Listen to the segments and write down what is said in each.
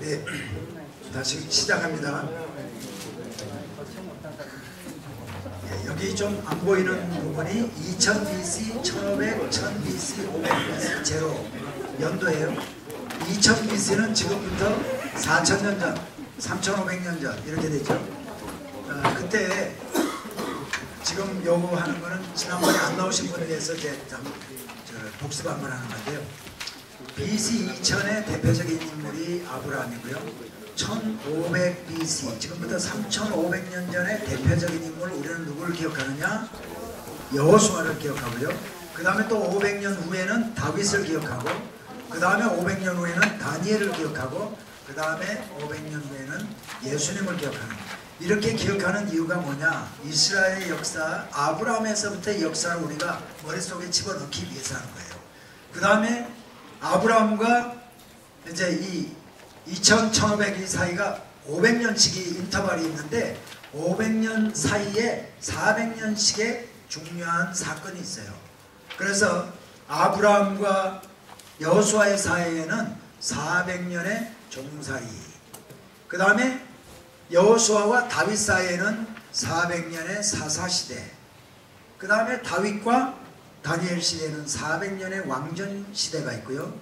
네, 다시 시작합니다. 네, 여기 좀 안 보이는 부분이 2000 BC, 1500, 1000 BC, 500 BC 제로 연도예요. 2000 BC는 지금부터 4000년 전, 3500년 전 이렇게 되죠. 그때 지금 요구하는 거는 지난번에 안 나오신 분에 대해서 이제 복습 한번 하는 건데요. BC 2000의 대표적인 인물이 아브라함이고요. 1500 BC, 지금부터 3500년 전의 대표적인 인물, 우리는 누구를 기억하느냐? 여호수아를 기억하고요. 그 다음에 또 500년 후에는 다윗을 기억하고, 그 다음에 500년 후에는 다니엘을 기억하고, 그 다음에 500년 후에는 예수님을 기억하는 거예요. 이렇게 기억하는 이유가 뭐냐? 이스라엘의 역사, 아브라함에서부터의 역사를 우리가 머릿속에 집어넣기 위해서 하는 거예요. 그 다음에 아브라함과 이제 이 2000, 1500이 사이가 500년씩이 인터벌이 있는데 500년 사이에 400년씩의 중요한 사건이 있어요. 그래서 아브라함과 여호수아의 사이에는 400년의 종살이, 그 다음에 여호수아와 다윗 사이에는 400년의 사사시대, 그 다음에 다윗과 다니엘 시대에는 400년의 왕전시대가 있고요.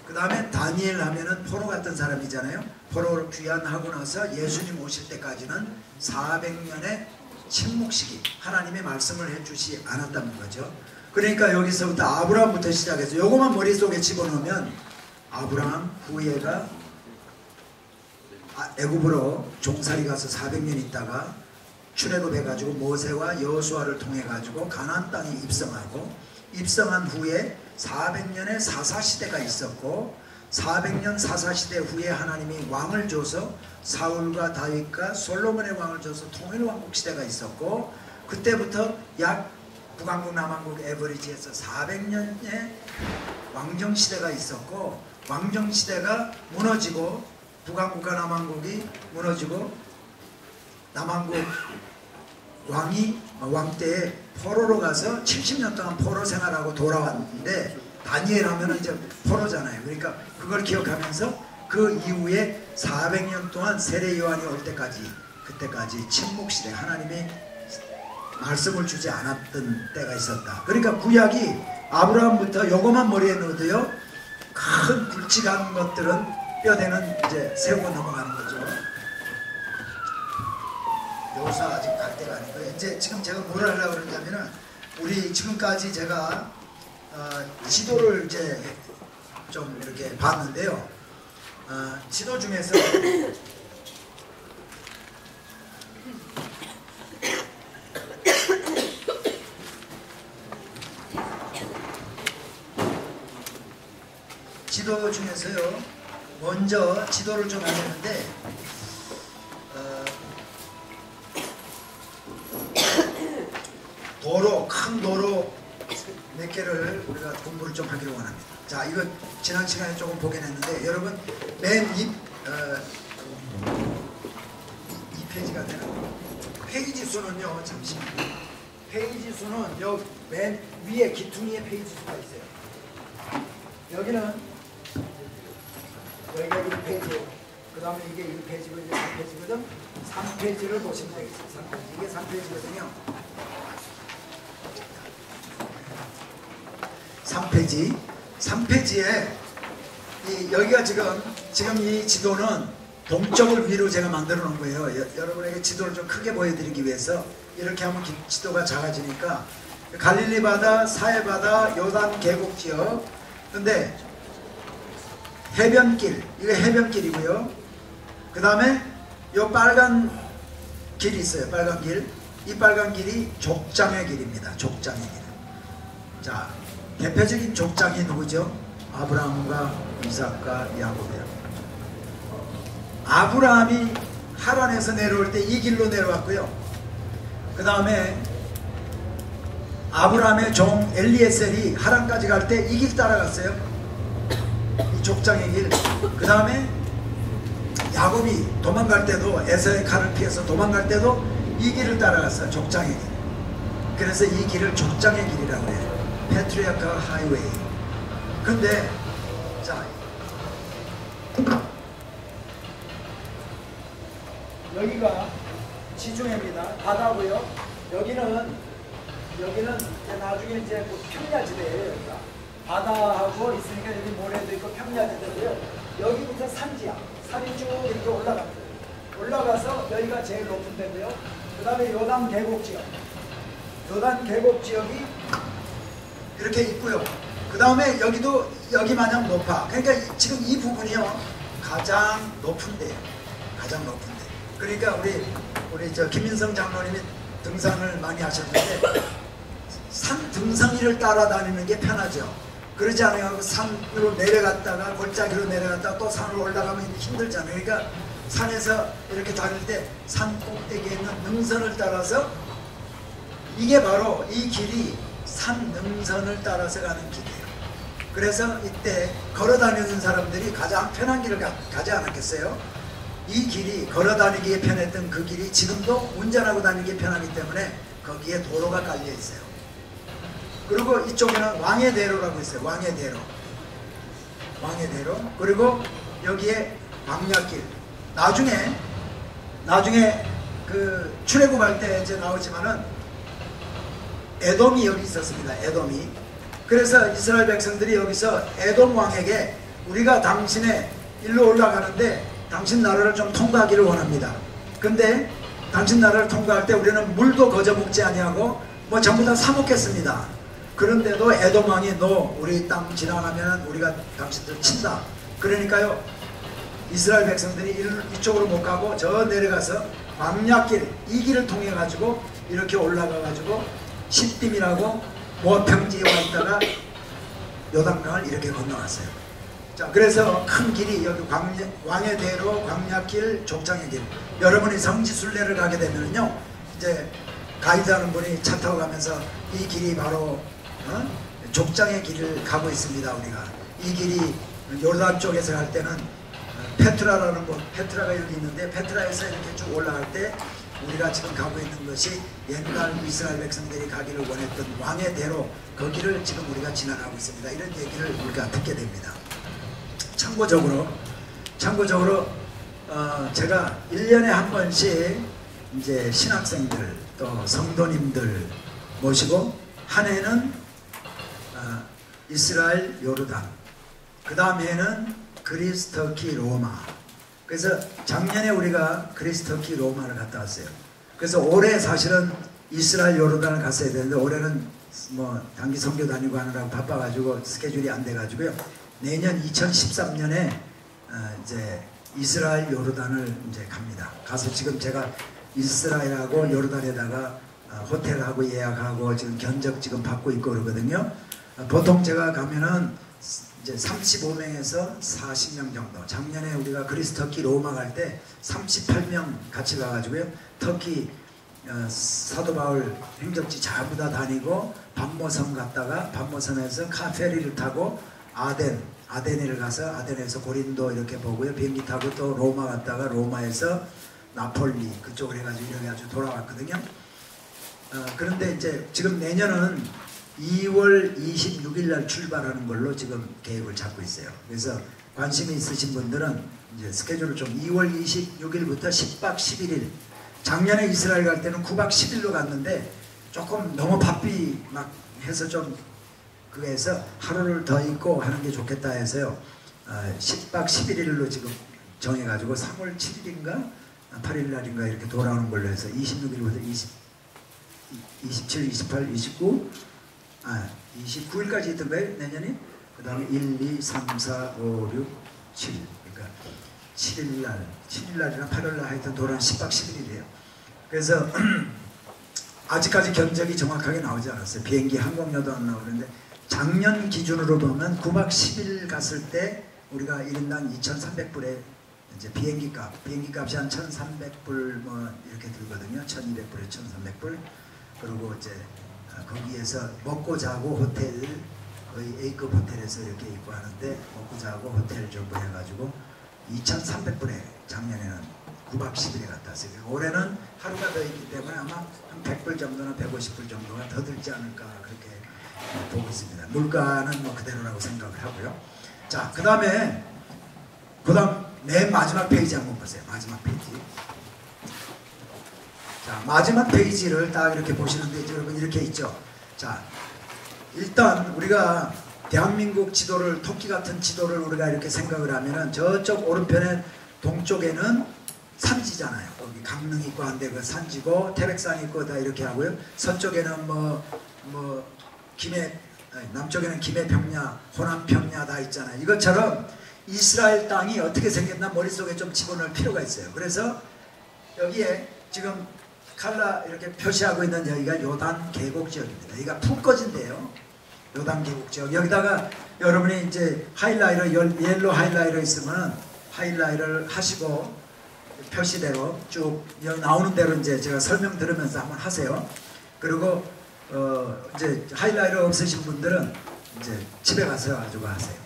그 다음에 다니엘 하면은 포로 같은 사람이잖아요. 포로를 귀환하고 나서 예수님 오실 때까지는 400년의 침묵시기, 하나님의 말씀을 해주시 않았다는 거죠. 그러니까 여기서부터 아브라함부터 시작해서 요것만 머릿속에 집어넣으면 아브라함 후예가 애굽으로 종살이 가서 400년 있다가 출애굽해가지고 모세와 여호수아를 통해가지고 가나안 땅에 입성한 후에 400년의 사사시대가 있었고, 400년 사사시대 후에 하나님이 왕을 줘서 사울과 다윗과 솔로몬의 왕을 줘서 통일왕국 시대가 있었고, 그때부터 약 북왕국 남왕국 에버리지에서 400년의 왕정시대가 있었고, 왕정시대가 무너지고 북왕국과 남왕국이 무너지고 남왕국 왕 때에 포로로 가서 70년 동안 포로 생활하고 돌아왔는데, 다니엘 하면은 이제 포로잖아요. 그러니까 그걸 기억하면서 그 이후에 400년 동안 세례 요한이 올 때까지, 그때까지 침묵시대, 하나님이 말씀을 주지 않았던 때가 있었다. 그러니까 구약이 아브라함부터 요거만 머리에 넣어도요, 큰 굵직한 것들은 뼈대는 이제 세우고 넘어가는 거죠. 여호수아 아직 갈 때가 아니고요. 이제 지금 제가 뭘 하려고 그러냐면은, 우리 지금까지 제가 지도를 이제 좀 이렇게 봤는데요. 지도 중에서 먼저 지도를 좀 하려는데, 큰 도로 몇 개를 우리가 공부를 좀 하기를 원합니다. 자, 이거 지난 시간에 조금 보긴 했는데, 여러분 맨 이 페이지가 되는 페이지 수는요, 잠시만요. 페이지 수는 요 맨 위에 기퉁이에 페이지 수가 있어요. 여기는 여기가 1페이지, 그 다음에 이게 1페이지고 이게 3페이지거든. 3페이지를 보시면 되겠어요. 3페이지. 이게 3페이지거든요. 3페이지에 여기가 지금 이 지도는 동쪽을 위로 제가 만들어 놓은 거예요. 여러분에게 지도를 좀 크게 보여드리기 위해서. 이렇게 하면 지도가 작아지니까 갈릴리 바다, 사해 바다, 요단 계곡 지역. 근데 해변길, 이거 해변길이고요. 그 다음에 요 빨간 길이 있어요. 빨간 길. 이 빨간 길이 족장의 길입니다. 족장의 길. 자, 대표적인 족장이 누구죠? 아브라함과 이삭과 야곱이에요. 아브라함이 하란에서 내려올 때 이 길로 내려왔고요. 그 다음에 아브라함의 종 엘리에셀이 하란까지 갈 때 이 길 따라갔어요. 이 족장의 길. 그 다음에 야곱이 도망갈 때도, 에서의 칼을 피해서 도망갈 때도 이 길을 따라갔어요. 족장의 길. 그래서 이 길을 족장의 길이라고 해요. 패트리아카 하이웨이. 근데 자, 여기가 지중해입니다. 바다고요. 여기는 이제 나중에 이제 뭐 평야지대예요. 여기가 바다하고 있으니까 여기 모래도 있고 평야지대고요. 여기부터 산지야. 산이 쭉 이렇게 올라갑니다. 올라가서 여기가 제일 높은 데고요. 그 다음에 요단 계곡 지역. 요단 계곡 지역이 이렇게 있고요. 그 다음에 여기도 여기 마냥 높아. 그러니까 지금 이 부분이요 가장 높은 데예요. 가장 높은 데. 그러니까 우리 저 김인성 장로님이 등산을 많이 하셨는데 산 등성이를 따라다니는 게 편하죠. 그러지 않아요. 산으로 내려갔다가 골짜기로 내려갔다가 또 산으로 올라가면 힘들잖아요. 그러니까 산에서 이렇게 다닐 때 산 꼭대기에 있는 능선을 따라서 이게 바로 이 길이 산 능선을 따라서 가는 길이에요. 그래서 이때 걸어 다니는 사람들이 가장 편한 길을 가지 않았겠어요? 이 길이 걸어 다니기에 편했던 그 길이 지금도 운전하고 다니기에 편하기 때문에 거기에 도로가 깔려 있어요. 그리고 이쪽에는 왕의 대로라고 있어요. 왕의 대로. 왕의 대로. 그리고 여기에 광야길. 나중에 그 출애굽할 때 이제 나오지만은 에돔이 여기 있었습니다. 에돔이. 그래서 이스라엘 백성들이 여기서 에돔 왕에게 우리가 당신의 일로 올라가는데 당신 나라를 좀 통과하기를 원합니다. 근데 당신 나라를 통과할 때 우리는 물도 거저 먹지 아니하고 뭐 전부 다 사 먹겠습니다. 그런데도 에돔 왕이 너 우리 땅 지나가면 우리가 당신들 친다. 그러니까요 이스라엘 백성들이 이쪽으로 못 가고 저 내려가서 광야길 이 길을 통해 가지고 이렇게 올라가 가지고 시딤이라고 모평지에 와 있다가 요단강을 이렇게 건너갔어요. 자, 그래서 큰 길이 여기 왕의 대로, 광야길, 족장의 길. 여러분이 성지순례를 가게 되면요, 이제 가이드하는 분이 차 타고 가면서 이 길이 바로 족장의 길을 가고 있습니다. 우리가 이 길이 요르단 쪽에서 갈 때는 페트라라는 곳, 페트라가 여기 있는데 페트라에서 이렇게 쭉 올라갈 때 우리가 지금 가고 있는 것이 옛날 이스라엘 백성들이 가기를 원했던 왕의 대로 거기를 지금 우리가 지나가고 있습니다. 이런 얘기를 우리가 듣게 됩니다. 참고적으로 제가 1년에 한 번씩 이제 신학생들 또 성도님들 모시고 한 해는 이스라엘 요르단, 그 다음 해는 그리스, 터키, 로마. 그래서 작년에 우리가 그리스, 터키, 로마를 갔다 왔어요. 그래서 올해 사실은 이스라엘, 요르단을 갔어야 되는데 올해는 뭐 단기 선교 다니고 하느라고 바빠가지고 스케줄이 안 돼가지고요. 내년 2013년에 이제 이스라엘, 요르단을 이제 갑니다. 가서 지금 제가 이스라엘하고 요르단에다가 호텔하고 예약하고 지금 견적 지금 받고 있고 그러거든요. 보통 제가 가면은 이제 35명에서 40명 정도. 작년에 우리가 그리스, 터키, 로마 갈 때 38명 같이 가가지고요. 터키 사도 바울 행적지 전부 다 다니고 반모섬 갔다가 반모섬에서 카페리를 타고 아데네를 가서 아데네에서 고린도 이렇게 보고요. 비행기 타고 또 로마 갔다가 로마에서 나폴리 그쪽을 해가지고 이렇게 아주 돌아왔거든요. 그런데 이제 지금 내년은 2월 26일 날 출발하는 걸로 지금 계획을 잡고 있어요. 그래서 관심이 있으신 분들은 이제 스케줄을 좀 2월 26일부터 10박 11일. 작년에 이스라엘 갈 때는 9박 10일로 갔는데 조금 너무 바삐 막 해서 좀 그래서 하루를 더 있고 하는 게 좋겠다 해서요. 10박 11일로 지금 정해가지고 3월 7일인가 8일 날인가 이렇게 돌아오는 걸로 해서 26일부터 27, 28, 29 29일까지 있던 거예요, 내년에? 그 다음에 1, 2, 3, 4, 5, 6, 7. 그러니까 7일날이나 8일날 하여튼 돌아온 10박 11일이에요. 그래서 아직까지 견적이 정확하게 나오지 않았어요. 비행기 항공료도 안 나오는데 작년 기준으로 보면 9박 10일 갔을 때 우리가 1인당 2,300불에 이제 비행기 값이 한 1,300불 뭐 이렇게 들거든요. 1,200불에 1,300불. 그리고 이제 거기에서 먹고 자고 호텔 거의 A급 호텔에서 이렇게 있고 하는데 먹고 자고 호텔 정도 해가지고 2,300불에 작년에는 9박 10일에 갔다 왔어요. 올해는 하루가 더 있기 때문에 아마 한 100불 정도나 150불 정도가 더 들지 않을까 그렇게 보고 있습니다. 물가는 뭐 그대로라고 생각을 하고요. 자, 그 다음 맨 마지막 페이지 한번 보세요. 마지막 페이지. 자, 마지막 페이지를 딱 이렇게 보시는데 여러분 이렇게 있죠. 자, 일단 우리가 대한민국 지도를, 토끼 같은 지도를 우리가 이렇게 생각을 하면은 저쪽 오른편에 동쪽에는 산지잖아요. 거기 강릉 있고 한데 그 산지고 태백산 있고 다 이렇게 하고요. 서쪽에는 남쪽에는 김해평야, 호남평야 다 있잖아요. 이것처럼 이스라엘 땅이 어떻게 생겼나 머릿속에 좀 집어넣을 필요가 있어요. 그래서 여기에 지금 칼라 이렇게 표시하고 있는 여기가 요단 계곡 지역입니다. 여기가 푸꺼진데요. 요단 계곡 지역. 여기다가 여러분이 이제 하이라이터, 옐로 하이라이터 있으면 하이라이터를 하시고 표시대로 쭉 여기 나오는 대로 이제 제가 설명 들으면서 한번 하세요. 그리고 이제 하이라이터 없으신 분들은 이제 집에 가서 가지고 하세요.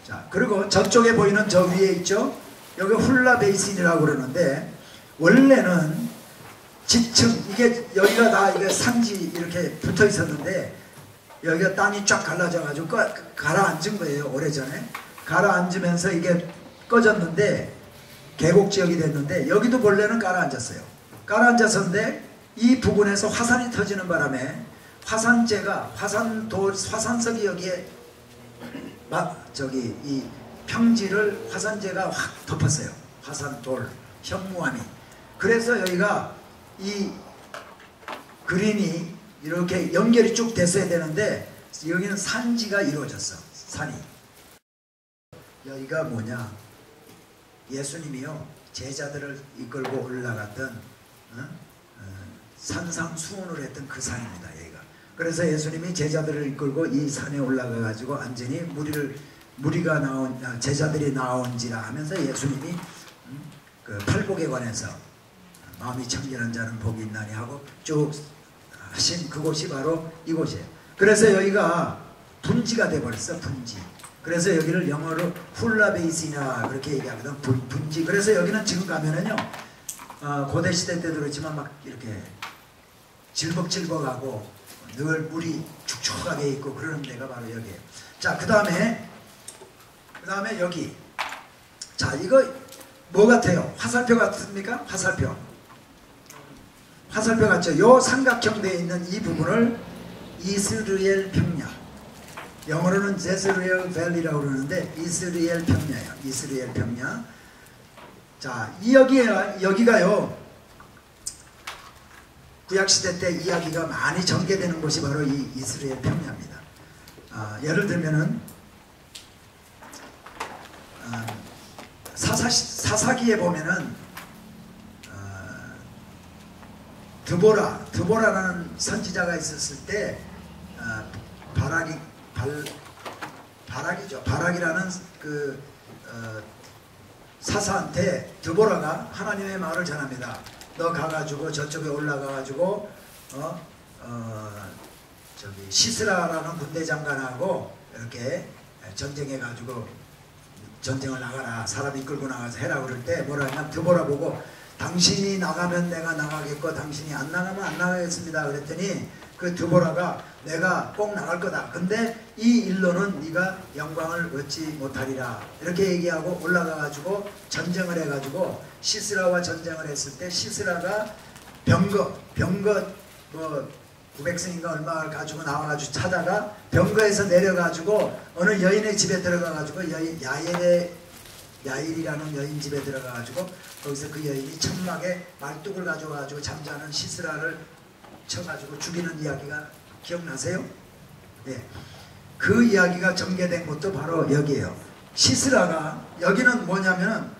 자, 그리고 저쪽에 보이는 저 위에 있죠? 여기 훌라 베이신이라고 그러는데 원래는 지층, 이게 여기가 다 이게 산지 이렇게 붙어 있었는데 여기가 땅이 쫙 갈라져 가지고 가라앉은 거예요. 오래전에 가라앉으면서 이게 꺼졌는데 계곡 지역이 됐는데 여기도 본래는 가라앉았어요. 가라앉았었는데 이 부분에서 화산이 터지는 바람에 화산재가 화산석이 여기에 이 평지를 화산재가 확 덮었어요. 화산돌, 현무암이. 그래서 여기가 이 그린이 이렇게 연결이 쭉 됐어야 되는데 여기는 산지가 이루어졌어. 산이. 여기가 뭐냐? 예수님이요 제자들을 이끌고 올라갔던 산상수훈을 했던 그 산입니다. 여기가. 그래서 예수님이 제자들을 이끌고 이 산에 올라가 가지고 안전히 제자들이 나온지라 하면서 예수님이 그 팔복에 관해서 마음이 청결한 자는 복이 있나니 하고 쭉 하신 그곳이 바로 이곳이에요. 그래서 여기가 분지가 돼버렸어. 분지. 그래서 여기를 영어로 훌라베이시나 그렇게 얘기하거든. 분지. 그래서 여기는 지금 가면은요 고대 시대 때도 그렇지만 막 이렇게 질벅질벅하고 늘 물이 축축하게 있고 그러는 데가 바로 여기에요. 자, 그 다음에 여기. 자, 이거 뭐 같아요? 화살표 같습니까? 화살표 같죠? 요 삼각형 되어 있는 이 부분을 이스라엘 평야, 영어로는 제스루엘 밸리라고 그러는데 이스라엘 평야예요. 이스라엘 평야. 자, 여기가요 구약시대 때 이야기가 많이 전개되는 곳이 바로 이 이스라엘 평야입니다. 예를 들면은 사사기에 보면은 드보라라는 선지자가 있었을 때 바락이라는 그 사사한테 드보라가 하나님의 말을 전합니다. 너 가가지고 저쪽에 올라가가지고 시스라라는 군대 장관하고 이렇게 전쟁해가지고 전쟁을 나가라. 사람 이끌고 나가서 해라. 그럴 때 뭐라 하냐면 드보라 보고 당신이 나가면 내가 나가겠고 당신이 안 나가면 안 나가겠습니다. 그랬더니 그 드보라가 내가 꼭 나갈 거다. 근데 이 일로는 네가 영광을 얻지 못하리라. 이렇게 얘기하고 올라가가지고 전쟁을 해가지고 시스라와 전쟁을 했을 때 시스라가 병거 900승인가 얼마 가지고 나와가지고 찾아가 병거에서 내려가지고 어느 여인의 집에 들어가가지고 야일이라는 여인 집에 들어가가지고 거기서 그 여인이 천막에 말뚝을 가져와가지고 잠자는 시스라를 쳐가지고 죽이는 이야기가 기억나세요? 네. 그 이야기가 전개된 곳도 바로 여기에요. 시스라가 여기는 뭐냐면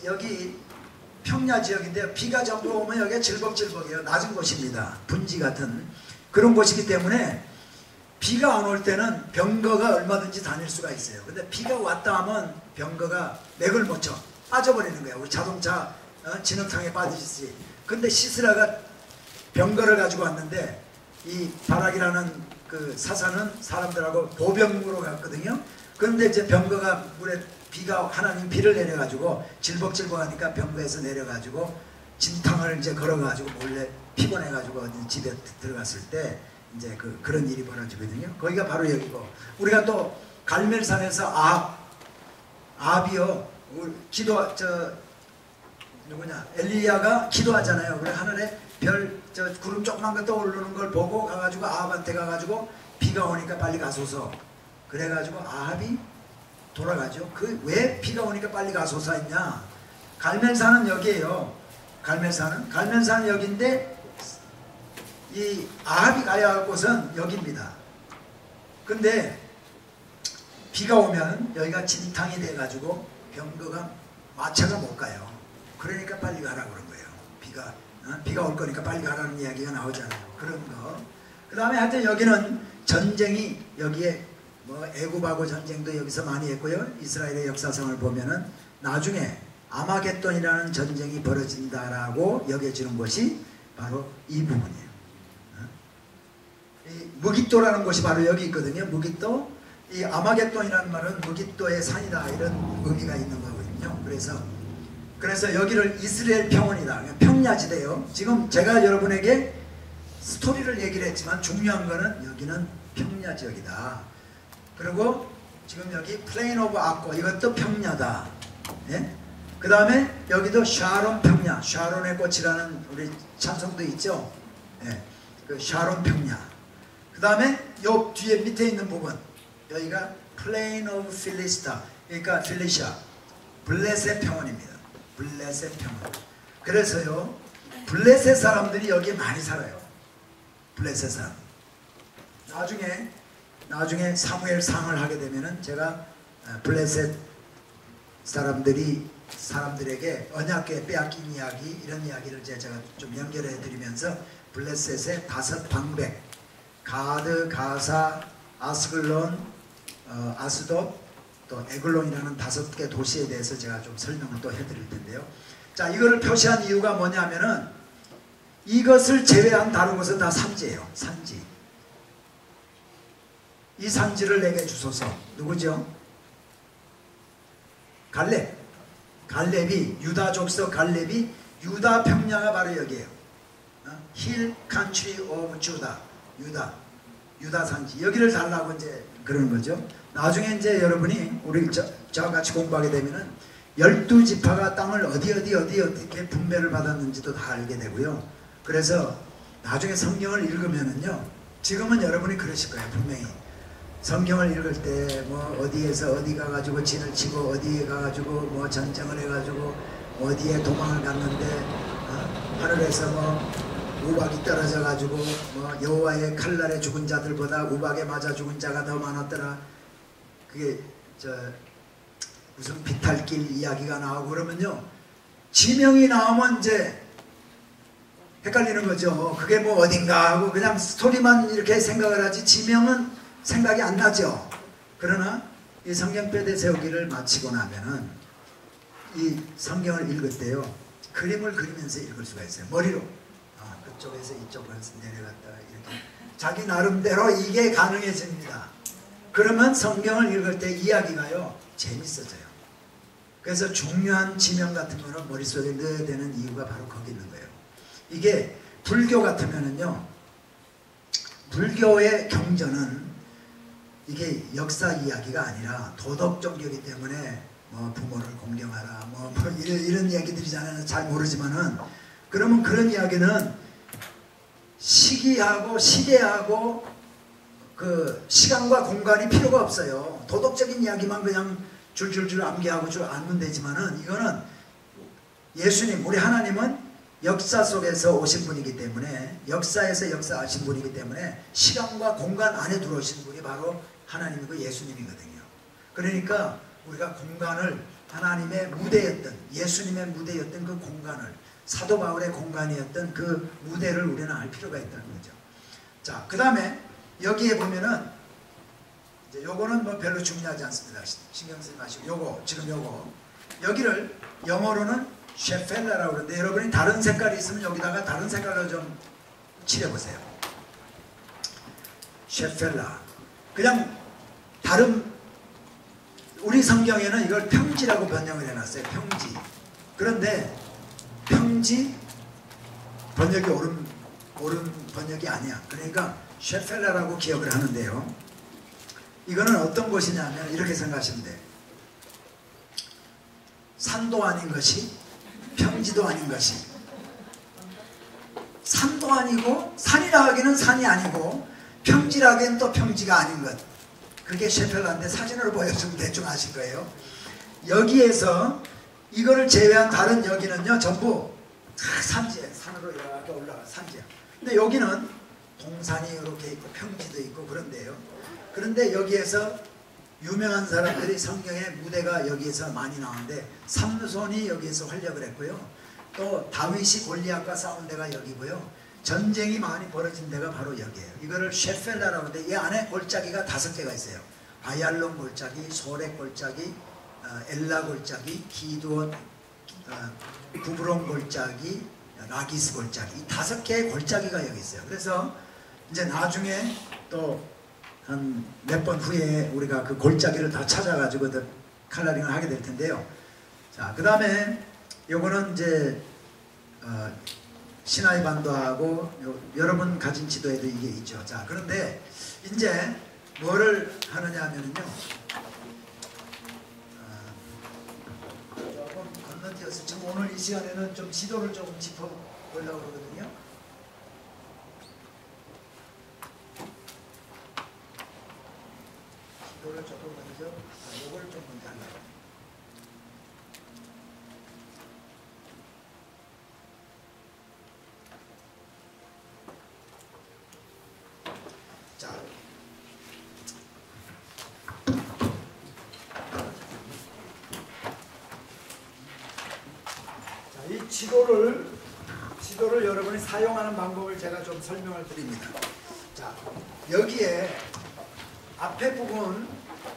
여기 평야 지역인데요. 비가 전부 오면 여기가 질벅질벅해요. 낮은 곳입니다. 분지 같은 그런 곳이기 때문에 비가 안 올 때는 병거가 얼마든지 다닐 수가 있어요. 근데 비가 왔다 하면 병거가 맥을 못 쳐. 빠져버리는 거예요. 우리 자동차 진흙탕에 빠지듯이. 근데 시스라가 병거를 가지고 왔는데 이 바락이라는 그 사사는 사람들하고 보병으로 갔거든요. 그런데 이제 병거가 물에 하나님 비를 내려가지고 질벅질벅하니까 병거에서 내려가지고 진탕을 이제 걸어가지고 몰래 피곤해가지고 집에 들어갔을 때 이제 그런 일이 벌어지거든요. 거기가 바로 여기고 우리가 또 갈멜산에서 아합이요 누구냐? 엘리야가 기도하잖아요. 그래 하늘에 구름 조그만 거 떠오르는 걸 보고 가가지고 아합한테 가가지고 비가 오니까 빨리 가소서. 그래가지고 아합이 돌아가죠. 왜 비가 오니까 빨리 가소서 했냐? 갈멜산은 여기에요. 갈멜산은 여기인데 이 아합이 가야 할 곳은 여기입니다. 근데 비가 오면 여기가 진탕이 돼가지고 병거가 마차가 못 가요. 그러니까 빨리 가라 그런 거예요. 비가 올 거니까 빨리 가라는 이야기가 나오잖아요. 그런 거. 그 다음에 하여튼 여기는 전쟁이 여기에 뭐 애굽하고 전쟁도 여기서 많이 했고요. 이스라엘의 역사상을 보면은 나중에 아마겟돈이라는 전쟁이 벌어진다라고 여겨지는 것이 바로 이 부분이에요. 이 무깃도라는 곳이 바로 여기 있거든요. 무깃도. 이 아마겟돈이라는 말은 무깃도의 산이다 이런 의미가 있는 거거든요. 그래서 여기를 이스라엘 평원이다. 평야지대요. 지금 제가 여러분에게 스토리를 얘기를 했지만 중요한 거는 여기는 평야지역이다. 그리고 지금 여기 플레인 오브 아코 이것도 평야다. 예? 그 다음에 여기도 샤론 평야, 샤론의 꽃이라는 우리 찬송도 있죠. 예, 그 샤론 평야. 그 다음에 요 뒤에 밑에 있는 부분 여기가 플레인 오브 필리스타, 그러니까 필리샤, 블레셋 평원입니다. 블레셋 평원. 그래서요 블레셋 사람들이 여기에 많이 살아요. 블레셋 사람. 나중에 사무엘상을 하게 되면은 제가 블레셋 사람들에게 언약궤 빼앗긴 이야기 이런 이야기를 제가 좀 연결해 드리면서 블레셋의 5 방백 가드, 가사, 아스글론, 아스돗 또 에글론이라는 5개 도시에 대해서 제가 좀 설명을 또 해드릴 텐데요. 자, 이거를 표시한 이유가 뭐냐면은 이것을 제외한 다른 것은 다 산지예요. 산지. 이 산지를 내게 주소서. 누구죠? 갈렙이 유다 족속 갈렙이 유다 평야가 바로 여기에요. 힐 컨트리 오브 주다. 유다 산지. 여기를 달라고 이제 그러는 거죠. 나중에 이제 여러분이 우리 저와 같이 공부하게 되면은 12지파가 땅을 어떻게 분배를 받았는지도 다 알게 되고요. 그래서 나중에 성경을 읽으면은요. 지금은 여러분이 그러실 거예요. 분명히. 성경을 읽을 때 뭐 어디에서 어디 가가지고 진을 치고 어디에 가가지고 뭐 전쟁을 해가지고 어디에 도망을 갔는데 하늘에서 뭐 우박이 떨어져가지고 뭐 여호와의 칼날에 죽은 자들보다 우박에 맞아 죽은 자가 더 많았더라. 그게 무슨 비탈길 이야기가 나오고 그러면요. 지명이 나오면 이제 헷갈리는 거죠. 그게 뭐 어딘가 하고 그냥 스토리만 이렇게 생각을 하지 지명은 생각이 안 나죠. 그러나 이 성경뼈대 세우기를 마치고 나면은 이 성경을 읽을 때요. 그림을 그리면서 읽을 수가 있어요. 머리로. 그쪽에서 이쪽으로 내려갔다가 이렇게. 자기 나름대로 이게 가능해집니다. 그러면 성경을 읽을 때 이야기가요. 재밌어져요. 그래서 중요한 지명 같은 거는 머릿속에 넣어야 되는 이유가 바로 거기 있는 거예요. 이게 불교 같으면은요. 불교의 경전은 이게 역사 이야기가 아니라 도덕 종교이기 때문에 뭐 부모를 공경하라 뭐 이런 이야기들이잖아요. 잘 모르지만은 그러면 그런 이야기는 시기하고 시대하고 그 시간과 공간이 필요가 없어요. 도덕적인 이야기만 그냥 줄줄줄 암기하고 줄 알면 되지만은 이거는 예수님 우리 하나님은 역사 속에서 오신 분이기 때문에 역사에서 역사하신 분이기 때문에 시간과 공간 안에 들어오신 분이 바로 하나님이고 예수님이거든요. 그러니까 우리가 공간을 하나님의 무대였던 예수님의 무대였던 그 공간을 사도 바울의 공간이었던 그 무대를 우리는 알 필요가 있다는 거죠. 자, 그 다음에 여기에 보면은 이제 요거는 뭐 별로 중요하지 않습니다. 신경 쓰지 마시고 지금 요거 여기를 영어로는 셰펠라라고 그러는데 여러분이 다른 색깔이 있으면 여기다가 다른 색깔로 좀 칠해보세요. 셰펠라. 그냥 다른 우리 성경에는 이걸 평지라고 번역을 해놨어요. 평지. 그런데 평지 번역이 옳은 번역이 아니야. 그러니까 셰펠라라고 기억을 하는데요. 이거는 어떤 곳이냐면 이렇게 생각하시면 돼요. 산도 아닌 것이 평지도 아닌 것이, 산도 아니고 산이라 하기는 산이 아니고 평지라 하기엔 또 평지가 아닌 것. 그게 셰펠라인데 사진으로 보여주면 대충 아실 거예요. 여기에서 이거를 제외한 다른 여기는요 전부 다 산지에 산으로 이렇게 올라가 산지야. 근데 여기는 동산이 이렇게 있고 평지도 있고 그런데요. 그런데 여기에서 유명한 사람들이 성경의 무대가 여기에서 많이 나오는데 삼손이 여기에서 활약을 했고요. 또 다윗이 골리앗과 싸운 데가 여기고요. 전쟁이 많이 벌어진 데가 바로 여기에요. 이거를 셰펠라라고 하는데 이 안에 골짜기가 5개가 있어요. 아얄론 골짜기, 소렉 골짜기, 엘라 골짜기, 기드온, 부브론 골짜기, 라기스 골짜기, 이 5개의 골짜기가 여기 있어요. 그래서 이제 나중에 또 한 몇 번 후에 우리가 그 골짜기를 다 찾아가지고 칼라링을 하게 될 텐데요. 자, 그 다음에 요거는 이제 시나이 반도하고 여러분 가진 지도에도 이게 있죠. 자, 그런데 이제 뭐를 하느냐 하면은요, 조금 건너뛰어서 지금 오늘 이 시간에는 좀 지도를 조금 짚어보려고 그러거든요. 지도를 조금 먼저, 요걸 좀 먼저 하려고. 자, 이 지도를 여러분이 사용하는 방법을 제가 좀 설명을 드립니다. 자, 여기에 앞에 부분,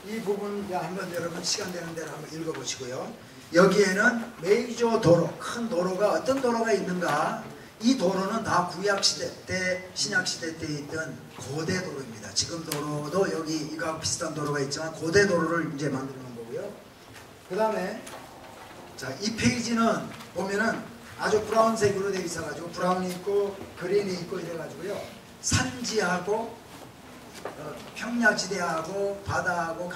이 부분 한번 여러분 시간 되는 대로 한번 읽어보시고요. 여기에는 메이저 도로, 큰 도로가 어떤 도로가 있는가? 이 도로는 다 구약시대 때, 신약시대 때 있던 고대 도로입니다. 지금 도로도 여기 이거하고 비슷한 도로가 있지만 고대 도로를 이제 만들어 놓은 거고요. 그 다음에 자, 이 페이지는 보면은 아주 브라운색으로 되어 있어가지고 브라운이 있고 그린이 있고 이래가지고요. 산지하고 평야지대하고 바다하고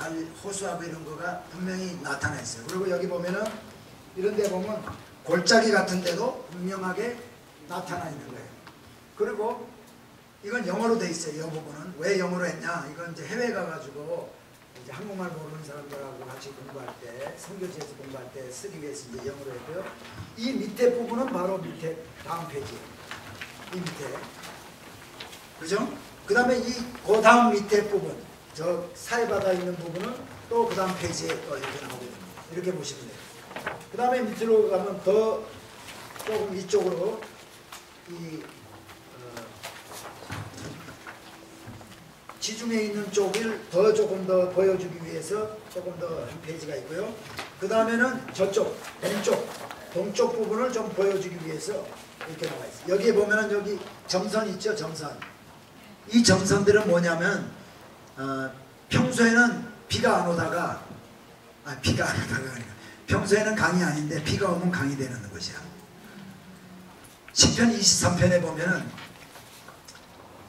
호수하고 이런 거가 분명히 나타나 있어요. 그리고 여기 보면은 이런 데 보면 골짜기 같은 데도 분명하게 나타나 있는 거예요. 그리고 이건 영어로 돼 있어요. 이 부분은 왜 영어로 했냐? 이건 이제 해외 가가지고 이제 한국말 모르는 사람들하고 같이 공부할 때, 선교지에서 공부할 때 쓰기 위해서 이제 영어로 했고요. 이 밑에 부분은 바로 밑에 다음 페이지예요. 이 밑에, 그죠? 그 다음에 그 다음 밑에 부분, 저 사이바다 있는 부분은 또 그 다음 페이지에 또 이렇게 나오거든요. 이렇게 보시면 돼요. 그 다음에 밑으로 가면 더 조금 이쪽으로 지중해 있는 쪽을 조금 더 보여주기 위해서 조금 더 한 페이지가 있고요. 그 다음에는 저쪽 동쪽 부분을 좀 보여주기 위해서 이렇게 나와 있어요. 여기에 보면은 여기 점선 있죠, 점선. 이 점선들은 뭐냐면 평소에는 비가 안 오다가 평소에는 강이 아닌데 비가 오면 강이 되는 것이야. 시편 23편에 보면은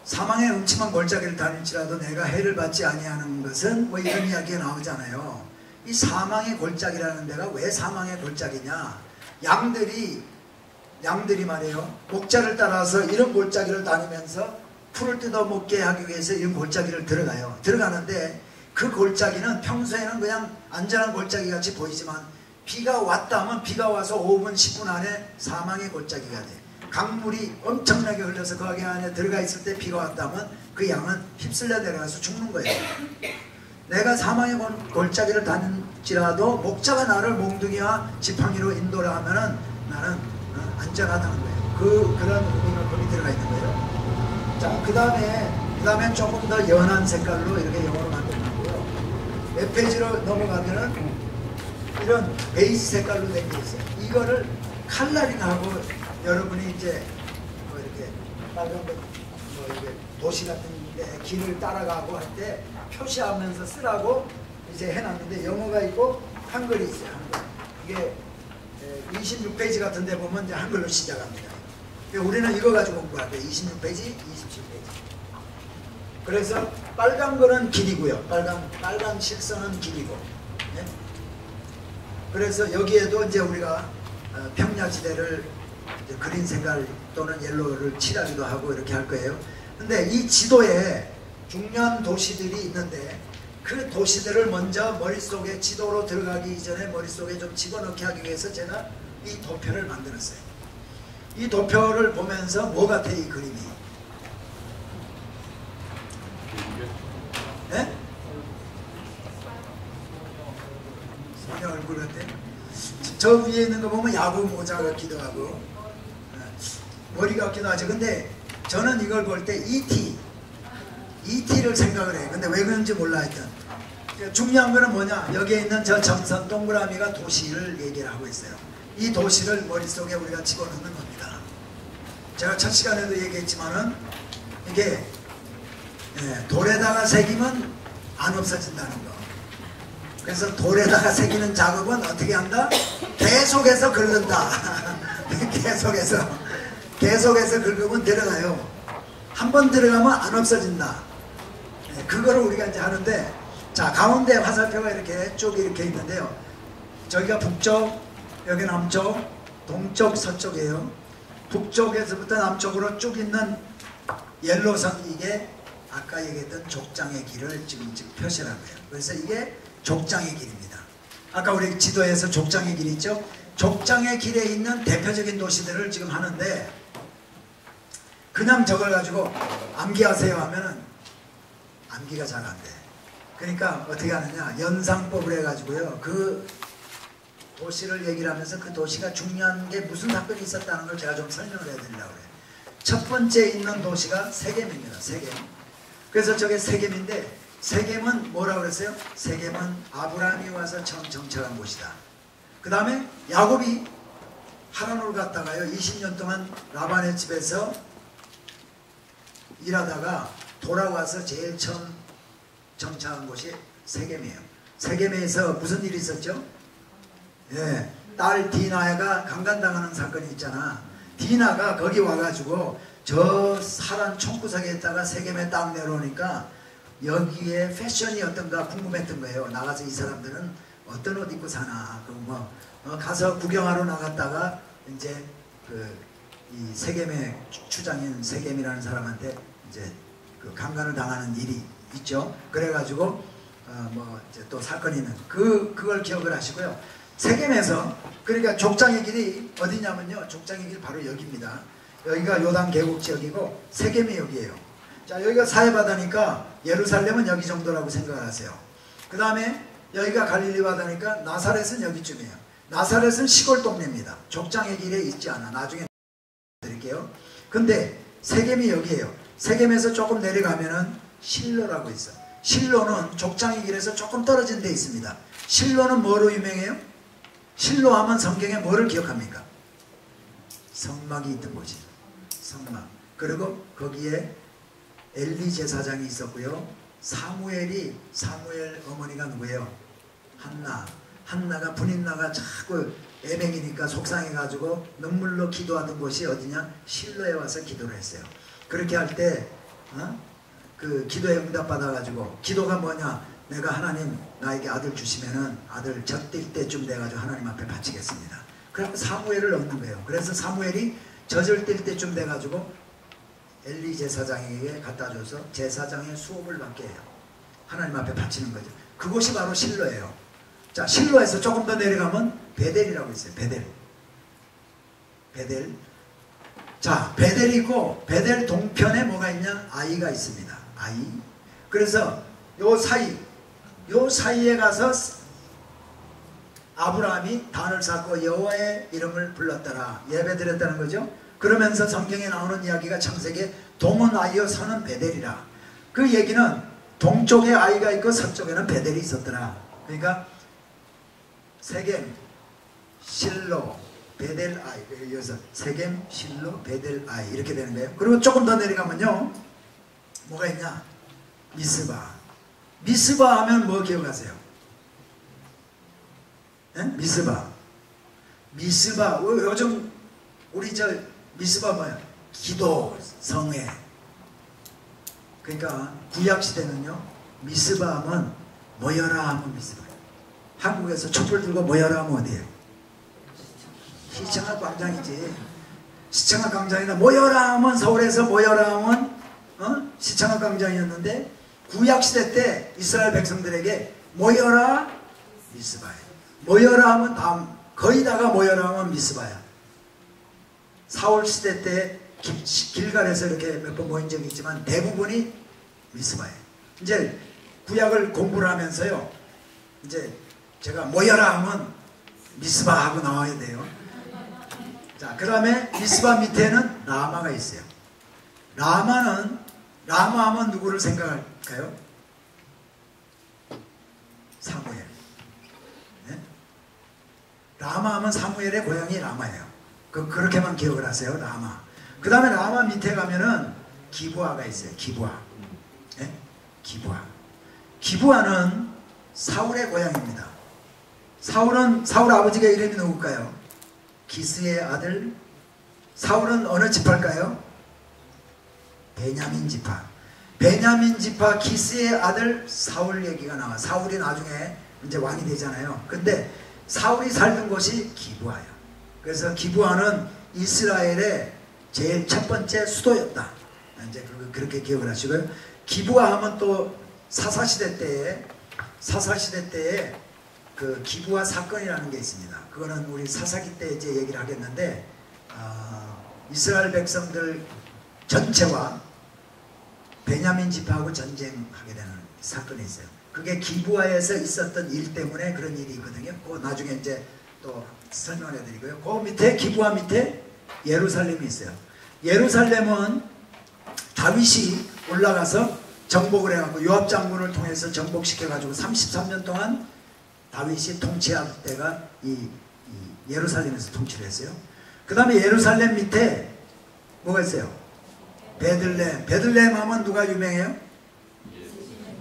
사망의 음침한 골짜기를 다닐지라도 내가 해를 받지 아니하는 것은 뭐 이런 이야기가 나오잖아요. 이 사망의 골짜기라는 데가 왜 사망의 골짜기냐? 양들이 말이에요. 목자를 따라서 이런 골짜기를 다니면서 풀을 뜯어먹게 하기 위해서 이런 골짜기를 들어가요. 들어가는데 그 골짜기는 평소에는 그냥 안전한 골짜기 같이 보이지만 비가 왔다면 비가 와서 5분 10분 안에 사망의 골짜기가 돼. 강물이 엄청나게 흘러서 거기 안에 들어가 있을 때 비가 왔다면 그 양은 휩쓸려 내려가서 죽는 거예요. 내가 사망의 골짜기를 다닐지라도 목자가 나를 몽둥이와 지팡이로 인도를 하면은 나는 안전하다는 거예요. 그런 의미가 거기 들어가 있는 거예요. 자, 그 다음에 조금 더 연한 색깔로 이렇게 영어로 만들어놨고요. 몇 페이지로 넘어가면은 이런 베이지 색깔로 된 게 있어요. 이거를 칼라링하고 여러분이 이제 뭐 이렇게 빨간 뭐 이렇게 도시 같은 데 길을 따라가고 할 때 표시하면서 쓰라고 이제 해놨는데 영어가 있고 한글이 있어요. 한글. 이게 26페이지 같은 데 보면 이제 한글로 시작합니다. 우리는 이거 가지고 공부할 거예요. 26페이지, 27페이지. 그래서 빨간 거는 길이고요. 빨간 실선은 길이고. 네? 그래서 여기에도 이제 우리가 평야지대를 그린 색깔 또는 옐로우를 칠하기도 하고 이렇게 할 거예요. 근데 이 지도에 중요한 도시들이 있는데 그 도시들을 먼저 머릿속에 지도로 들어가기 이전에 머릿속에 좀 집어넣게 하기 위해서 제가 이 도표를 만들었어요. 이 도표를 보면서 뭐 같아 이 그림이? 네? 소녀 얼굴 같아? 저 위에 있는 거 보면 야구 모자 같기도 하고 머리 같기도 하죠. 근데 저는 이걸 볼 때 ET를 생각을 해요. 근데 왜 그런지 몰라 하여튼 중요한 거는 뭐냐, 여기에 있는 저 점선 동그라미가 도시를 얘기를 하고 있어요. 이 도시를 머릿속에 우리가 집어넣는 겁니다. 제가 첫 시간에도 얘기했지만은 이게 돌에다가 새기면 안 없어진다는 거. 그래서 돌에다가 새기는 작업은 어떻게 한다? 계속해서 긁는다. 계속해서 긁으면 들어가요. 한번 들어가면 안 없어진다. 그거를 우리가 이제 하는데, 자, 가운데 화살표가 이렇게 쭉 이렇게 있는데요. 저기가 북쪽, 여기 남쪽, 동쪽, 서쪽이에요. 북쪽에서부터 남쪽으로 쭉 있는 옐로선, 이게 아까 얘기했던 족장의 길을 지금 표시하는 거예요. 그래서 이게 족장의 길입니다. 아까 우리 지도에서 족장의 길 있죠? 족장의 길에 있는 대표적인 도시들을 지금 하는데, 그냥 저걸 가지고 암기하세요 하면은 암기가 잘 안 돼. 그러니까 어떻게 하느냐, 연상법을 해가지고요, 그 도시를 얘기를 하면서 그 도시가 중요한 게 무슨 사건이 있었다는 걸 제가 좀 설명을 해드리려고 그래요. 첫 번째 있는 도시가 세겜입니다. 세겜. 그래서 저게 세겜인데, 세겜은 뭐라고 그랬어요? 세겜은 아브라함이 와서 처음 정착한 곳이다. 그 다음에 야곱이 하란으로 갔다가요 20년 동안 라반의 집에서 일하다가 돌아와서 제일 처음 정착한 곳이 세겜이에요. 세겜에서 무슨 일이 있었죠? 예, 딸 디나가 강간당하는 사건이 있잖아. 디나가 거기 와가지고 저 하란 총구석에 있다가 세겜에 딱 내려오니까 여기에 패션이 어떤가 궁금했던 거예요. 나가서 이 사람들은 어떤 옷 입고 사나. 가서 구경하러 나갔다가 이제 이 세겜의 추장인 세겜이라는 사람한테 이제 그 강간을 당하는 일이 있죠. 그래가지고 이제 또 사건이 있는 그걸 기억을 하시고요. 세겜에서 그러니까 족장의 길이 어디냐면요, 족장의 길 바로 여기입니다. 여기가 요단 계곡 지역이고 세겜이 여기에요. 자, 여기가 사해바다니까 예루살렘은 여기 정도라고 생각을 하세요. 그 다음에 여기가 갈릴리 바다니까 나사렛은 여기쯤이에요. 나사렛은 시골 동네입니다. 족장의 길에 있지 않아. 나중에 드릴게요. 근데 세겜이 여기에요. 세겜에서 조금 내려가면은 실로라고 있어요. 실로는 족장의 길에서 조금 떨어진 데 있습니다. 실로는 뭐로 유명해요? 실로 하면 성경에 뭐를 기억합니까? 성막이 있던 곳이에요. 성막. 그리고 거기에 엘리 제사장이 있었고요. 사무엘 어머니가 누구예요? 한나가 분인나가 자꾸 애맹이니까 속상해가지고 눈물로 기도하던 곳이 어디냐? 실로에 와서 기도를 했어요. 그렇게 할 때 그 기도에 응답받아가지고, 기도가 뭐냐? 내가 하나님 나에게 아들 주시면은 아들 젖뛸 때쯤 돼가지고 하나님 앞에 바치겠습니다. 그래서 사무엘을 얻는 거예요. 그래서 사무엘이 젖을 뛸 때쯤 돼가지고 엘리 제사장에게 갖다 줘서 제사장의 수업을 받게 해요. 하나님 앞에 바치는 거죠. 그곳이 바로 실로예요. 자, 실로에서 조금 더 내려가면 베델이라고 있어요. 베델. 자, 베델이 있고 베델 동편에 뭐가 있냐? 아이가 있습니다. 아이. 그래서 요 사이에 가서 아브라함이 단을 쌓고 여호와의 이름을 불렀더라. 예배드렸다는 거죠. 그러면서 성경에 나오는 이야기가 창세기에 동은 아이여 서는 베델이라. 그 얘기는 동쪽에 아이가 있고 서쪽에는 베델이 있었더라. 그러니까 세겜, 실로, 베델 아이. 여기서 세겜, 실로, 베델 아이 이렇게 되는 거예요. 그리고 조금 더 내려가면요, 뭐가 있냐? 미스바 하면 뭐 기억하세요? 네? 미스바. 요즘 우리 저 미스바 뭐야? 기도, 성회. 그러니까 구약시대는요, 미스바 하면 모여라 하면 미스바. 한국에서 촛불 들고 모여라 하면 어디에요? 시청학 광장이지. 시청학 광장이나 모여라 하면 서울에서 모여라 하면 시청학 광장이었는데 구약시대 때 이스라엘 백성들에게 모여라 미스바야. 모여라 하면 다음 거의 다가 모여라 하면 미스바야. 사울 시대 때 길갈에서 이렇게 몇 번 모인 적이 있지만 대부분이 미스바예요. 이제 구약을 공부를 하면서요. 이제 제가 모여라 하면 미스바 하고 나와야 돼요. 자, 그 다음에 미스바 밑에는 라마가 있어요. 라마 하면 누구를 생각할까요? 사무엘. 네? 라마 하면 사무엘의 고향이 라마예요. 그렇게만 기억을 하세요. 라마. 그 다음에 라마 밑에 가면은 기브아가 있어요. 기브아. 네? 기브아. 기브아는 사울의 고향입니다. 사울 아버지가 이름이 누굴까요? 기스의 아들. 사울은 어느 지파일까요? 베냐민 지파. 베냐민 지파 기스의 아들 사울 얘기가 나와. 사울이 나중에 이제 왕이 되잖아요. 근데 사울이 살던 곳이 기브아예요. 그래서 기브아는 이스라엘의 제일 첫 번째 수도였다. 이제 그렇게 기억을 하시고요. 기브아 하면 또 사사시대 때에 그 기브아 사건이라는 게 있습니다. 그거는 우리 사사기 때 이제 얘기를 하겠는데, 이스라엘 백성들 전체와 베냐민 지파하고 전쟁하게 되는 사건이 있어요. 그게 기브아에서 있었던 일 때문에 그런 일이 있거든요. 그거 나중에 이제 또 설명을 해드리고요. 그 밑에 기브아 밑에 예루살렘이 있어요. 예루살렘은 다윗이 올라가서 정복을 해가지고 요압 장군을 통해서 정복시켜가지고 33년 동안 다윗이 통치할 때가 이 예루살렘에서 통치를 했어요. 그 다음에 예루살렘 밑에 뭐가 있어요? 베들레헴. 베들레헴 하면 누가 유명해요?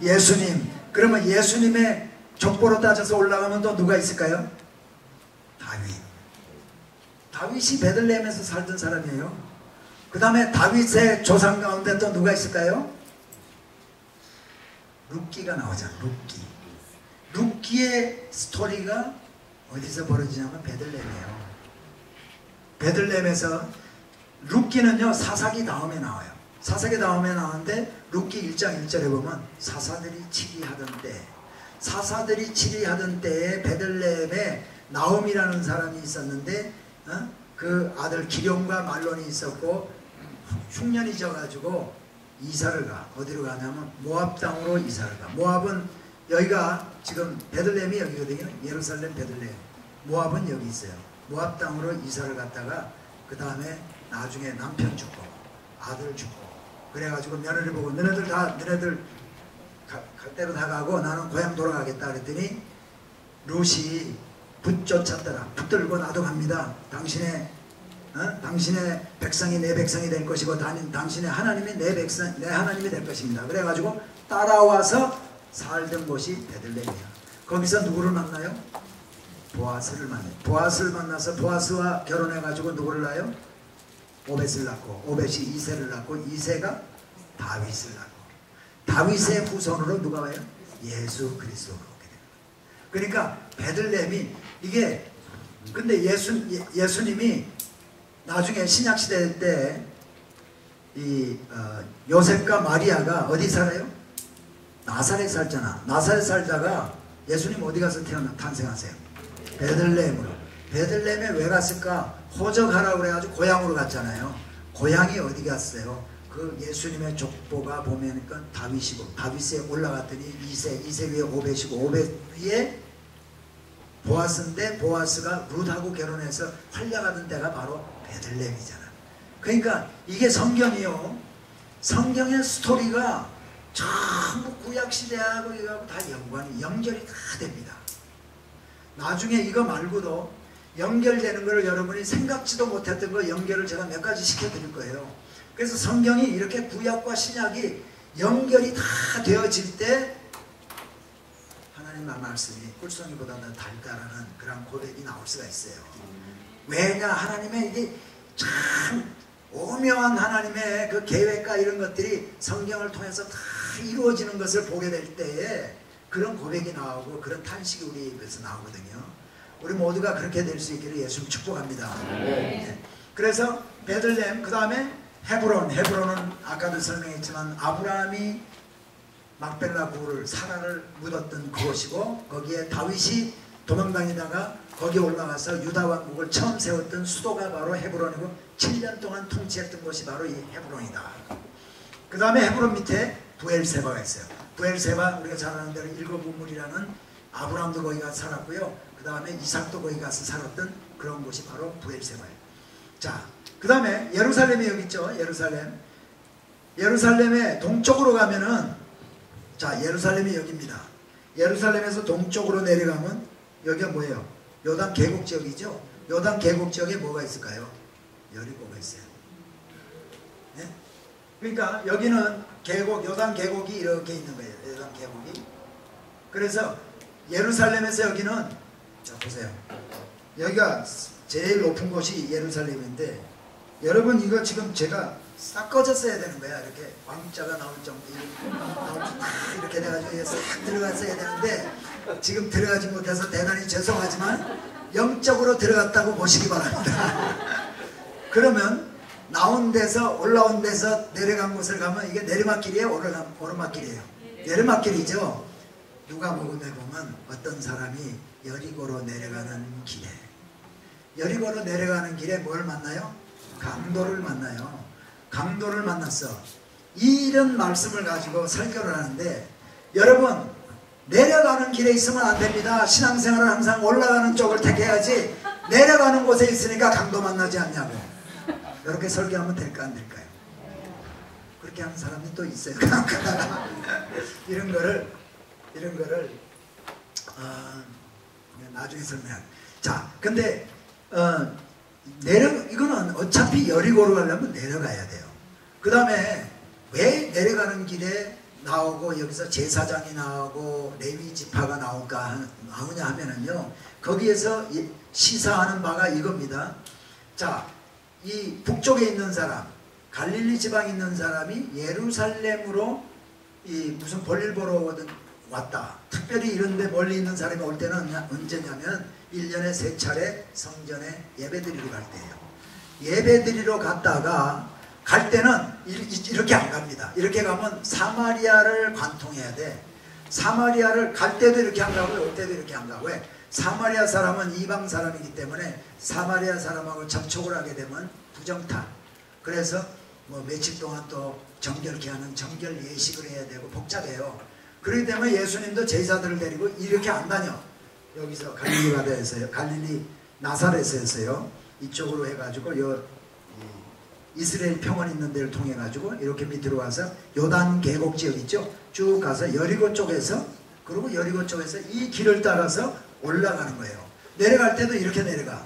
예수님. 그러면 예수님의 족보로 따져서 올라가면 또 누가 있을까요? 다윗. 다윗이 베들레헴에서 살던 사람이에요. 그 다음에 다윗의 조상 가운데 또 누가 있을까요? 룻기가 나오잖아. 룻기의 스토리가 어디서 벌어지냐면 베들레헴이에요. 베들레헴에서 룻기는요 사사기 다음에 나와요. 사사기 다음에 나오는데 룻기 1장 1절에 보면 사사들이 치리하던 때에 베들레헴에 나옴이라는 사람이 있었는데 그 아들 기럯과 말론이 있었고 흉년이 져가지고 이사를 가. 어디로 가냐면 모압 땅으로 이사를 가. 모압은 여기가 지금 베들레헴이 여기거든요. 예루살렘 베들레헴. 모압은 여기 있어요. 모압 땅으로 이사를 갔다가 그 다음에 나중에 남편 죽고 아들 죽고 그래가지고 며느리 보고 너네들 갈 대로 다 가고 나는 고향 돌아가겠다 그랬더니 룻이 붙쫓았더라. 붙들고 나도 갑니다. 당신의 백성이 내 백성이 될 것이고 당신의 하나님이 내 하나님이 될 것입니다. 그래가지고 따라와서 살던 곳이 베들레헴이야. 거기서 누구를 만나요? 보아스를 만나요. 보아스를 만나서 보아스와 결혼해가지고 누구를 낳아요? 오벳을 낳고 오벳이 이새를 낳고 이새가 다윗을 낳고 다윗의 후손으로 누가 와요? 예수 그리스도가 오게 됩니다. 그러니까 베들레헴이 이게 근데 예수님이 나중에 신약시대 때 이 요셉과 마리아가 어디 살아요? 나사렛 살잖아. 나사렛 살다가 예수님 어디 가서 탄생하세요? 베들레헴으로. 베들레헴에 왜 갔을까? 호적하라고 그래가지고 고향으로 갔잖아요. 고향이 어디 갔어요? 그 예수님의 족보가 보면은 다윗이고 다윗에 올라갔더니 이세 위에 오벳이고 오벳 위에 보아스인데 보아스가 룻하고 결혼해서 활약하던 때가 바로 베들레헴이잖아. 그러니까 이게 성경이요. 성경의 스토리가 전부 구약시대하고 이거하고 다 연결이 다 됩니다. 나중에 이거 말고도 연결되는 것을 여러분이 생각지도 못했던 거 연결을 제가 몇 가지 시켜드릴 거예요. 그래서 성경이 이렇게 구약과 신약이 연결이 다 되어질 때 하나님의 말씀이 꿀송이보다 더 달다라는 그런 고백이 나올 수가 있어요. 왜냐? 하나님의 이게 참 오묘한 하나님의 그 계획과 이런 것들이 성경을 통해서 다 이루어지는 것을 보게 될 때에 그런 고백이 나오고 그런 탄식이 우리 입에서 나오거든요. 우리 모두가 그렇게 될 수 있기를 예수님 축복합니다. 네. 그래서 베들레헴, 그 다음에 헤브론은 아까도 설명했지만 아브라함이 막벨라 굴을 사라를 묻었던 그곳이고, 거기에 다윗이 도망다니다가 거기 올라가서 유다 왕국을 처음 세웠던 수도가 바로 헤브론이고 7년 동안 통치했던 곳이 바로 이 헤브론이다. 그 다음에 헤브론 밑에 부엘세바가 있어요. 부엘세바 우리가 잘 아는 대로 일곱 우물이라는, 아브라함도 거기 가서 살았고요. 그 다음에 이삭도 거기 가서 살았던 그런 곳이 바로 부엘세바예요. 자, 그 다음에 예루살렘이 여기 있죠. 예루살렘의 동쪽으로 가면은, 자, 예루살렘이 여기입니다. 예루살렘에서 동쪽으로 내려가면 여기가 뭐예요? 요단 계곡 지역이죠. 요단 계곡 지역에 뭐가 있을까요? 여리고가 있어요. 네? 그러니까 여기는 계곡, 요단 계곡이 이렇게 있는 거예요. 요단 계곡이. 그래서 예루살렘에서 여기는, 자 보세요. 여기가 제일 높은 곳이 예루살렘인데, 여러분 이거 지금 제가 싹 꺼졌어야 되는 거야. 이렇게 왕자가 나올 정도, 이렇게 돼가지고 싹 들어갔어야 되는데 지금 들어가지 못해서 대단히 죄송하지만 영적으로 들어갔다고 보시기 바랍니다. 그러면 나온 데서 올라온 데서 내려간 곳을 가면 이게 내리막길이에요? 오르막길이에요? 내리막길이죠. 누가복음에 보면 어떤 사람이 여리고로 내려가는 길에, 여리고로 내려가는 길에 뭘 만나요? 강도를 만나요. 강도를 만났어. 이런 말씀을 가지고 설교를 하는데, 여러분 내려가는 길에 있으면 안 됩니다. 신앙생활은 항상 올라가는 쪽을 택해야지 내려가는 곳에 있으니까 강도 만나지 않냐고. 이렇게 설교하면 될까 안 될까요? 그렇게 하는 사람이 또 있어요. 이런 거를 나중에 설명할게요. 자, 근데 이거는 어차피 여리고로 가려면 내려가야 돼요. 그 다음에 왜 내려가는 길에 나오고 여기서 제사장이 나오고 레위 지파가 나오냐 하면은요, 거기에서 시사하는 바가 이겁니다. 자, 이 북쪽에 있는 사람, 갈릴리 지방에 있는 사람이 예루살렘으로 이 무슨 볼일 보러 왔다. 특별히 이런데 멀리 있는 사람이 올 때는 언제냐면 1년에 3차례 성전에 예배드리러 갈 때예요. 예배드리러 갔다가 갈 때는 이렇게 안 갑니다. 이렇게 가면 사마리아를 관통해야 돼. 사마리아를 갈 때도 이렇게 안 가고 올 때도 이렇게 안 가고. 왜? 사마리아 사람은 이방 사람이기 때문에 사마리아 사람하고 접촉을 하게 되면 부정타. 그래서 뭐 며칠 동안 또 정결케 하는 정결 예식을 해야 되고 복잡해요. 그렇기 때문에 예수님도 제자들을 데리고 이렇게 안 다녀. 여기서 갈릴리 바다에서요, 갈릴리 나사렛에서요, 이쪽으로 해가지고 이스라엘 평원 있는 데를 통해 가지고 이렇게 밑으로 와서 요단 계곡 지역 있죠. 쭉 가서 여리고 쪽에서, 그리고 여리고 쪽에서 이 길을 따라서 올라가는 거예요. 내려갈 때도 이렇게 내려가.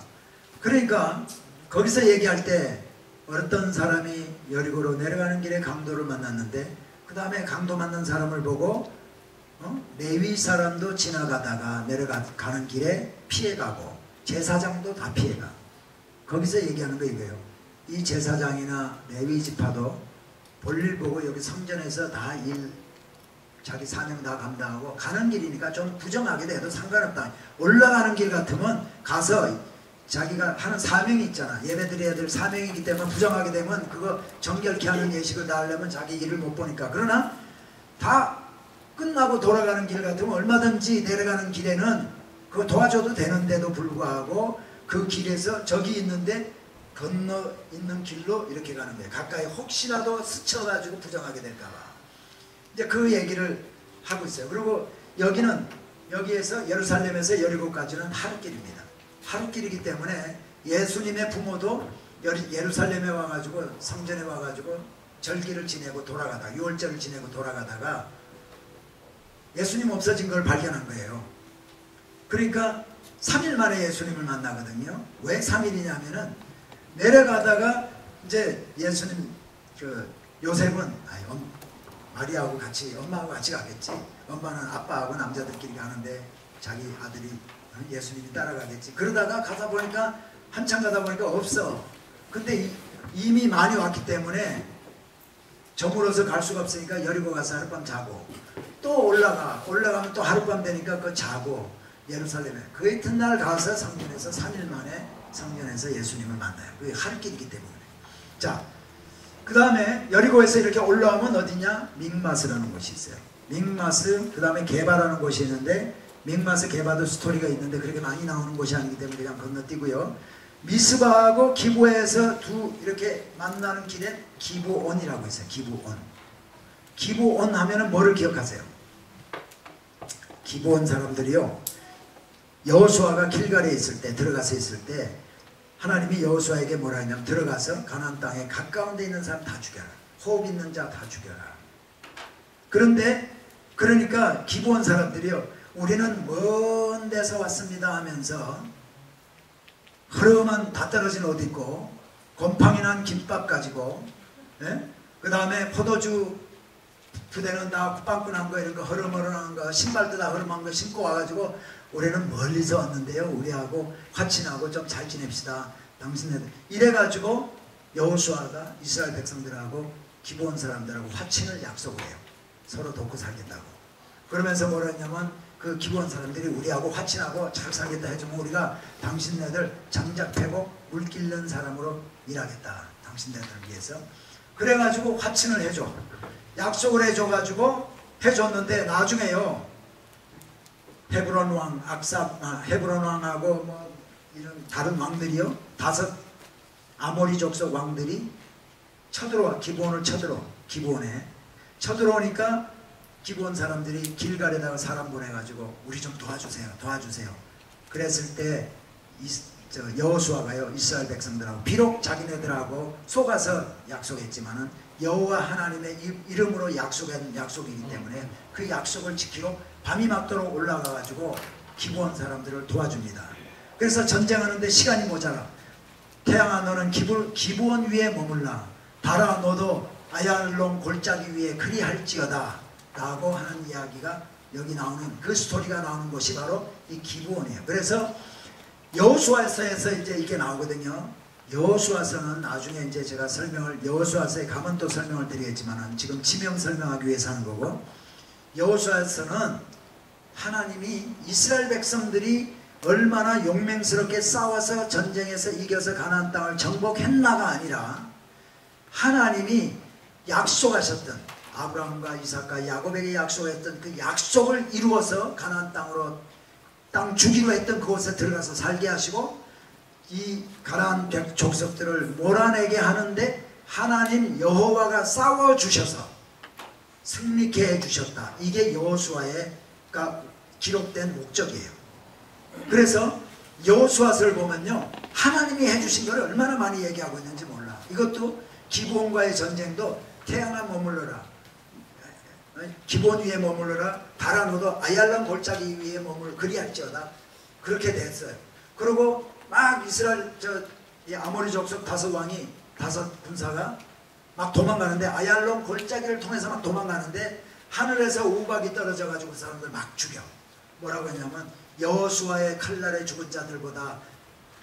그러니까 거기서 얘기할 때 어떤 사람이 여리고로 내려가는 길에 강도를 만났는데, 그 다음에 강도 만난 사람을 보고 레위 사람도 지나가다가 내려가는 길에 피해가고 제사장도 다 피해가. 거기서 얘기하는 거 이거예요. 이 제사장이나 레위 지파도 볼일 보고 여기 성전에서 다 자기 사명 다 감당하고 가는 길이니까 좀 부정하게 돼도 상관없다. 올라가는 길 같으면 가서 자기가 하는 사명이 있잖아. 예배드려야 될 사명이기 때문에 부정하게 되면 그거 정결케 하는 예식을 다 하려면 자기 일을 못 보니까. 그러나 다 끝나고 돌아가는 길 같으면 얼마든지 내려가는 길에는 그거 도와줘도 되는데도 불구하고 그 길에서 저기 있는데 건너 있는 길로 이렇게 가는 거예요. 가까이 혹시라도 스쳐가지고 부정하게 될까봐. 이제 그 얘기를 하고 있어요. 그리고 여기에서 예루살렘에서 여리고까지는 하루길입니다. 하루길이기 때문에 예수님의 부모도 예루살렘에 와가지고 성전에 와가지고 절기를 지내고 돌아가다가 유월절을 지내고 돌아가다가 예수님 없어진 걸 발견한 거예요. 그러니까 3일 만에 예수님을 만나거든요. 왜 3일이냐면은 내려가다가 이제 예수님 요셉은 마리아하고 같이 엄마하고 같이 가겠지. 엄마는 아빠하고 남자들끼리 가는데 자기 아들이 예수님이 따라가겠지. 그러다가 가다 보니까 한참 가다 보니까 없어. 근데 이미 많이 왔기 때문에 저물어서 갈 수가 없으니까 여리고 가서 하룻밤 자고 또 올라가면 또 하룻밤 되니까 그 자고 예루살렘에. 그 이튿날 가서 성전에서 3일 만에 성전에서 예수님을 만나요. 그게 할길이기 때문에. 자, 그 다음에 여리고에서 이렇게 올라오면 어디냐? 믹마스라는 곳이 있어요. 믹마스, 그 다음에 게바라는 곳이 있는데, 믹마스 게바도 스토리가 있는데 그렇게 많이 나오는 곳이 아니기 때문에 그냥 건너뛰고요. 미스바하고 기브에서 이렇게 만나는 길에 기브온이라고 있어요. 기브온. 기브온 하면은 뭐를 기억하세요? 기브온 사람들이요, 여호수아가 길갈에 있을 때, 들어가서 있을 때 하나님이 여호수아에게 뭐라 했냐면, 들어가서 가나안 땅에 가까운 데 있는 사람 다 죽여라. 호흡 있는 자 다 죽여라. 그런데 그러니까 기브온 사람들이요, 우리는 먼 데서 왔습니다 하면서 흐름은 다 떨어진 옷 입고 곰팡이 난 김밥 가지고, 그 다음에 포도주 부대는 다 빵꾸난 거, 이런 거 흐름흐름한 거, 신발도 다 흐름한 거 신고 와가지고 우리는 멀리서 왔는데요, 우리하고 화친하고 좀 잘 지냅시다 당신네들, 이래가지고 여호수아가 이스라엘 백성들하고 기브온 사람들하고 화친을 약속을 해요. 서로 돕고 살겠다고. 그러면서 뭐라 했냐면, 그 기브온 사람들이 우리하고 화친하고 잘 살겠다 해주면 우리가 당신네들 장작 패고 물 끓는 사람으로 일하겠다, 당신네들을 위해서. 그래가지고 화친을 해줘. 약속을 해줘가지고 해줬는데, 나중에요, 헤브론 왕 헤브론 왕하고 뭐 이런 다른 왕들이요, 5 아모리 족속 왕들이 쳐들어와. 기브온을 기브온에 쳐들어오니까 기브온 사람들이 길갈에다가 사람 보내가지고 우리 좀 도와주세요. 그랬을 때 여호수아가요, 이스라엘 백성들하고 비록 자기네들하고 속아서 약속했지만은 여호와 하나님의 이름으로 약속한 약속이기 때문에 그 약속을 지키고 밤이 맞도록 올라가가지고 기브온 사람들을 도와줍니다. 그래서 전쟁하는데 시간이 모자라. 태양아, 너는 기브온 위에 머물라. 달아, 너도 아얄론 골짜기 위에 그리할지어다 라고 하는 이야기가 여기 나오는, 그 스토리가 나오는 곳이 바로 이 기브온이에요. 그래서 여호수아서에서 이제 이게 나오거든요. 여호수아서는 나중에 이제 제가 여호수아서에 가면 또 설명을 드리겠지만 지금 지명 설명하기 위해서 하는 거고, 여호수아서는 하나님이 이스라엘 백성들이 얼마나 용맹스럽게 싸워서 전쟁에서 이겨서 가나안 땅을 정복했나가 아니라, 하나님이 약속하셨던, 아브라함과 이삭과 야곱에게 약속했던 그 약속을 이루어서 가나안 땅 주기로 했던 그곳에 들어가서 살게 하시고, 이 가나안 족속들을 몰아내게 하는데 하나님 여호와가 싸워주셔서 승리케 해주셨다. 이게 여호수아가 기록된 목적이에요. 그래서 여호수아서를 보면요, 하나님이 해주신 걸 얼마나 많이 얘기하고 있는지 몰라. 이것도 기브온과의 전쟁도 태양아 머물러라, 기브온 위에 머물러라, 달아 너도 아얄론 골짜기 위에 그리할지어다, 그렇게 됐어요. 그리고 막 이스라엘 이 아모리 족속 5왕이 5 군사가 막 도망가는데, 아얄론 골짜기를 통해서 막 도망가는데 하늘에서 우박이 떨어져 가지고 그 사람들 막 죽여. 뭐라고 했냐면, 여호수아의 칼날에 죽은 자들보다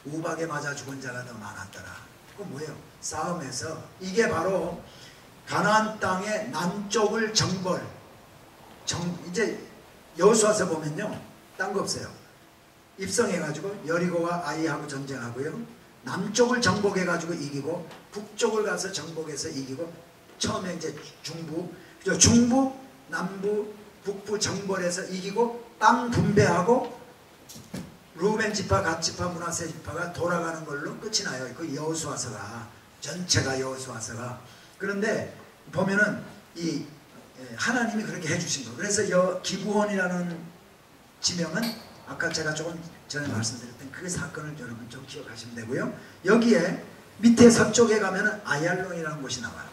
우박에 맞아 죽은 자가 더 많았더라. 그거 뭐예요? 싸움에서. 이게 바로 가나안 땅의 남쪽을 이제 여호수아서 보면요, 딴 거 없어요. 입성해가지고 여리고와 아이하고 전쟁하고요, 남쪽을 정복해가지고 이기고, 북쪽을 가서 정복해서 이기고, 처음에 이제 중부, 남부, 북부 정벌해서 이기고, 땅 분배하고, 루벤 지파, 갓 지파, 므낫세 지파가 돌아가는 걸로 끝이 나요. 그 여호수아서가, 전체가 여호수아서가. 그런데 보면은 이 하나님이 그렇게 해주신 거. 그래서 기브온이라는 지명은 아까 제가 조금 전에 말씀드렸던 그 사건을 여러분 좀 기억하시면 되고요. 여기에 밑에 서쪽에 가면은 아얄론이라는 곳이 나와요.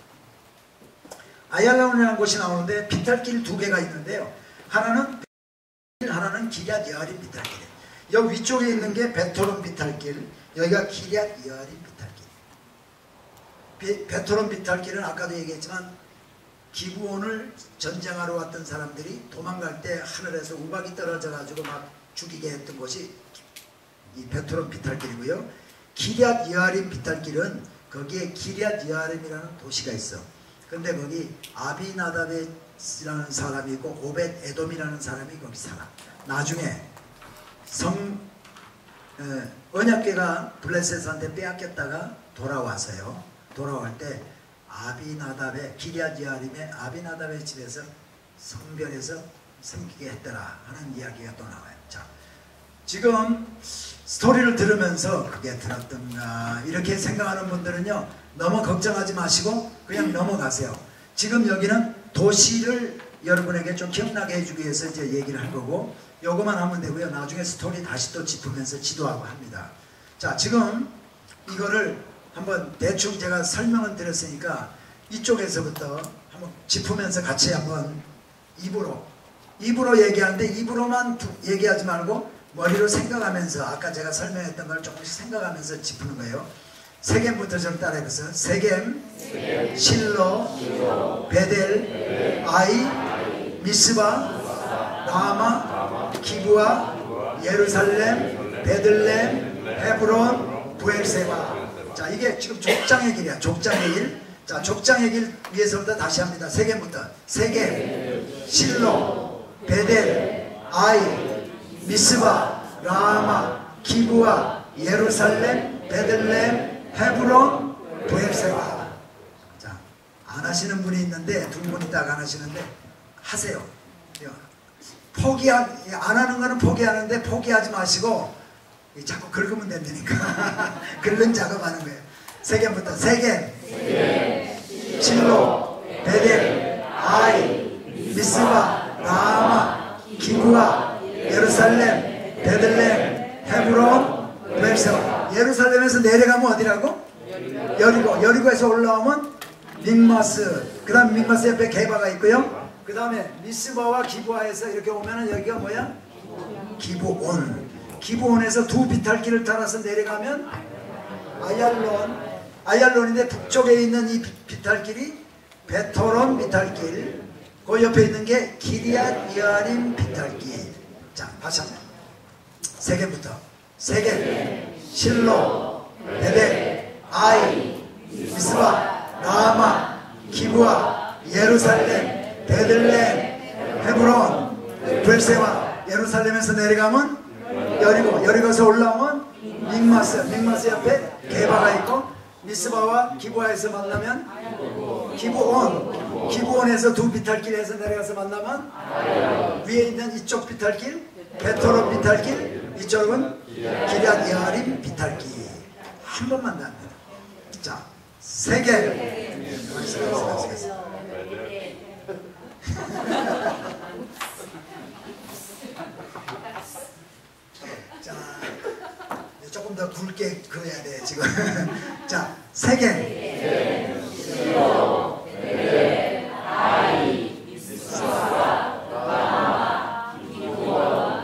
아얄론이라는 곳이 나오는데 비탈길 2개가 있는데요. 하나는 기럇 여아림 비탈길이에요. 여기 위쪽에 있는 게 베토론 비탈길, 여기가 기럇 여아림 비탈길. 베토론 비탈길은 아까도 얘기했지만 기브온을 전쟁하러 왔던 사람들이 도망갈 때 하늘에서 우박이 떨어져 가지고 막 죽이게 했던 곳이 이 베토론 비탈길이고요. 기럇 여아림 비탈길은 거기에 기럇 여아림이라는 도시가 있어. 근데 거기 아비나답이라는 사람이 있고 오벳 에돔이라는 사람이 거기 살아. 나중에 언약궤가 블레셋한테 빼앗겼다가 돌아와서요. 돌아올 때 아비나답의 기럇 여아림의 아비나답의 집에서 성별에서 섬기게 했더라 하는 이야기가 또 나와요. 자, 지금 스토리를 들으면서 그게 들었던가 이렇게 생각하는 분들은요, 너무 걱정하지 마시고 그냥 넘어가세요. 지금 여기는 도시를 여러분에게 좀 기억나게 해주기 위해서 이제 얘기를 할 거고, 요거만 하면 되고요. 나중에 스토리 다시 또 짚으면서 지도하고 합니다. 자, 지금 이거를 한번 대충 제가 설명을 드렸으니까 이쪽에서부터 한번 짚으면서 같이 한번 입으로 얘기하는데, 입으로만 얘기하지 말고 머리로 생각하면서 아까 제가 설명했던 걸 조금씩 생각하면서 짚는 거예요. 세겜부터 좀 따라해보세요. 세겜, 실로, 베델, 아이, 미스바, 라마, 기브아, 예루살렘, 베들렘, 헤브론, 부엘세바. 자, 이게 지금 족장의 길이야. 족장의 길. 자, 족장의 길 위에서부터 다시 합니다. 세겜부터. 세겜, 실로, 베델, 아이, 미스바, 라마, 기브아, 예루살렘, 베들렘, 헤브론, 부엘세바. 자, 안 하시는 분이 있는데, 두 분이 딱 안 하시는데 하세요. 안 하는 거는 포기하는데 포기하지 마시고 자꾸 긁으면 된다니까. 긁는 작업하는 거예요. 세겜부터. 세겜, 실로, 베델, 아이, 미스바, 라마, 기브아, 예루살렘, 베들렘, 헤브론, 부엘세바. 예루살렘에서 내려가면 어디라고? 여리고. 여리고에서 올라오면 믹마스. 그 다음 믹마스 옆에 게바가 있고요. 그 다음에 미스바와 기브아에서 이렇게 오면은 여기가 뭐야? 기브온. 기브온에서 두 비탈길을 따라서 내려가면 아얄론. 아얄론인데 북쪽에 있는 이 비탈길이 베토론 비탈길. 그 옆에 있는 게 기럇 여아림 비탈길. 자, 다시 한번. 세겜부터. 세겜, 실로, 베델, 아이, 미스바, 라마, 기브아, 예루살렘, 베들렘, 헤브론, 부엘세바. 예루살렘에서 내려가면 여리고. 여리고에서 올라오면 믹마스. 믹마스 옆에 게바가 있고, 미스바와 기브아에서 만나면 기브온. 기브온에서 두 비탈길에서 내려가서 만나면 위에 있는 이쪽 비탈길 베토론 비탈길, 이쪽은 기럇 여아림 비탈길. 한 번만 더 합니다. 자, 세 개. 자, 조금 더 굵게 그려야 돼 지금. 자, 세 개.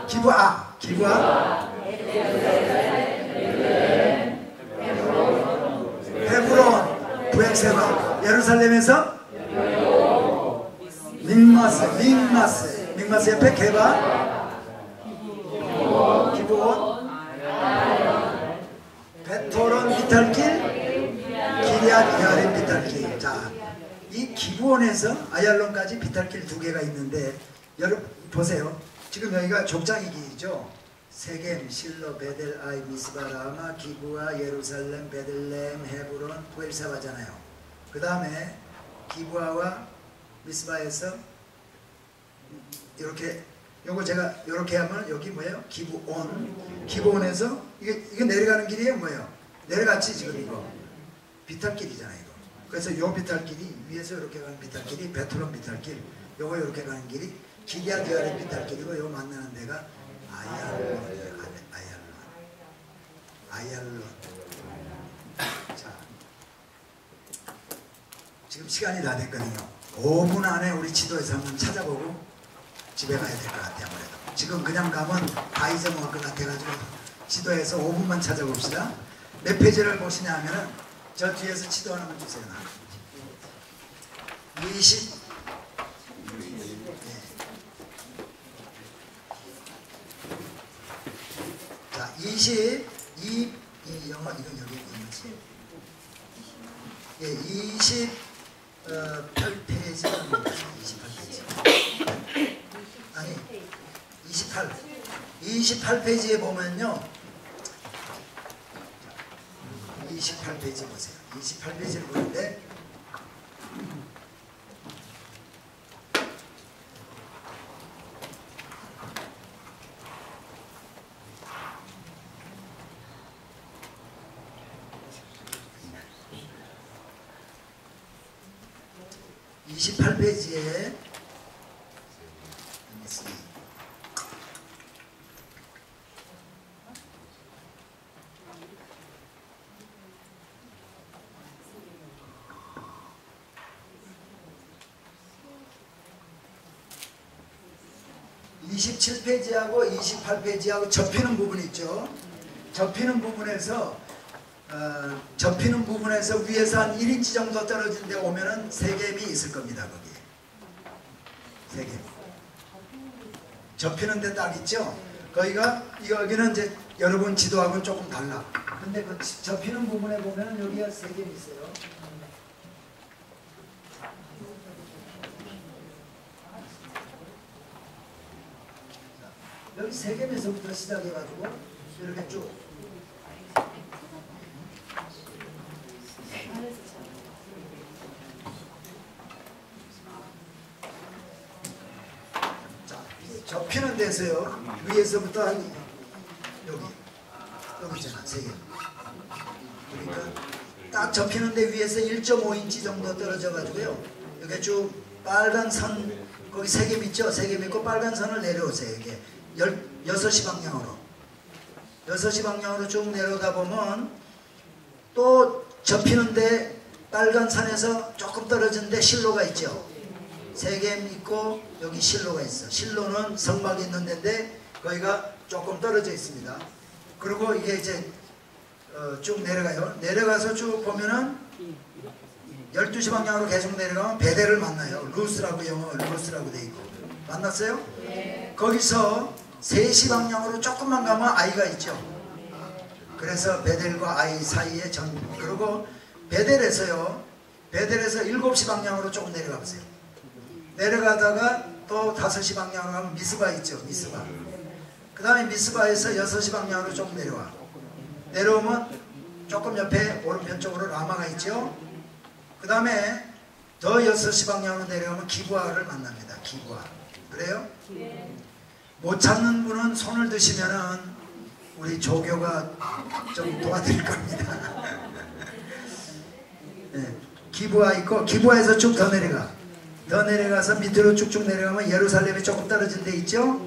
기브아, 기브아, 헤브론, 부엘세바. 예루살렘에서 믹마스. 믹마스 옆에 게바, 기브온, 베토론 비탈길, 기럇 여아림 비탈길. 자, 이 기브온에서 아얄론까지 비탈길 두 개가 있는데, 여러분 보세요. 지금 여기가 족장의 길이죠. 세겜, 실로, 베델, 아이, 미스바, 라마, 기브아, 예루살렘, 베들렘, 헤브론, 부엘세바잖아요. 그 다음에 기브아와 미스바에서 이렇게, 요거 제가 이렇게 하면 여기 뭐예요? 기브온. 기브온에서 이게 내려가는 길이에요, 뭐예요? 내려갔지 지금 이거. 비탈길이잖아요, 이거. 그래서 요 비탈길이 위에서 이렇게 가는 비탈길이 베토론 비탈길. 요거 이렇게 가는 길이 기럇 여아림 비탈길이고, 요 만나는 데가 아얄론. 자, 지금 시간이 다 됐거든요. 5분 안에 우리 지도에서 한번 찾아보고 집에 가야 될 것 같아요. 아무래도 지금 그냥 가면 다 잊어먹을 것 같아가지고 지도에서 5분만 찾아봅시다. 몇 페이지를 보시냐 하면은 저 뒤에서 지도 하나만 주세요. 20. 자, 22, 영어 이건 여기 있는지. 예, 28페이지가 28페이지. 아니, 28. 28페이지에 보면요. 28페이지 보세요. 28페이지를 보는데 (28페이지에) 27페이지하고 28페이지하고 접히는 부분이 있죠. 접히는 부분에서 위에서 한 1인치 정도 떨어진 데 오면은 세겜이 있을 겁니다. 거기에 세겜 접히는 데 딱 있죠. 여기는 이제 여러분 지도하고는 조금 달라. 근데 그 접히는 부분에 보면은 여기가 세겜이 있어요. 여기 세겜에서부터 시작해가지고 이렇게 쭉 자, 접히는 데서요. 위에서부터 한 여기 있잖아. 세겜. 그러니까 딱 접히는데 위에서 1.5인치 정도 떨어져 가지고요. 이렇게 쭉 빨간 선 거기 세겜 있죠? 세겜 있고 빨간 선을 내려오세요. 이게 6시 방향으로 6시 방향으로 쭉 내려오다 보면 또 접히는데 빨간 산에서 조금 떨어진데 실로가 있죠. 세겜 있고 여기 실로가 있어. 실로는 성막이 있는 데인데 거기가 조금 떨어져 있습니다. 그리고 이게 이제 쭉 내려가요. 내려가서 쭉 보면은 12시 방향으로 계속 내려가면 베델을 만나요. 루스라고 영어 루스라고 돼 있고. 만났어요? 네. 거기서 3시 방향으로 조금만 가면 아이가 있죠. 그래서 베델과 아이 사이에 그리고 베델에서 7시 방향으로 조금 내려가 보세요. 내려가다가 또 5시 방향으로 가면 미스바 있죠. 미스바. 그 다음에 미스바에서 6시 방향으로 조금 내려와. 내려오면 조금 옆에 오른편 쪽으로 라마가 있죠. 그 다음에 더 6시 방향으로 내려가면 기부아를 만납니다. 기부아. 그래요? 못 찾는 분은 손을 드시면은 우리 조교가 좀 도와드릴 겁니다. 네. 기부아 있고 기부아에서 쭉 더 내려가. 더 내려가서 밑으로 쭉쭉 내려가면 예루살렘이 조금 떨어진 데 있죠.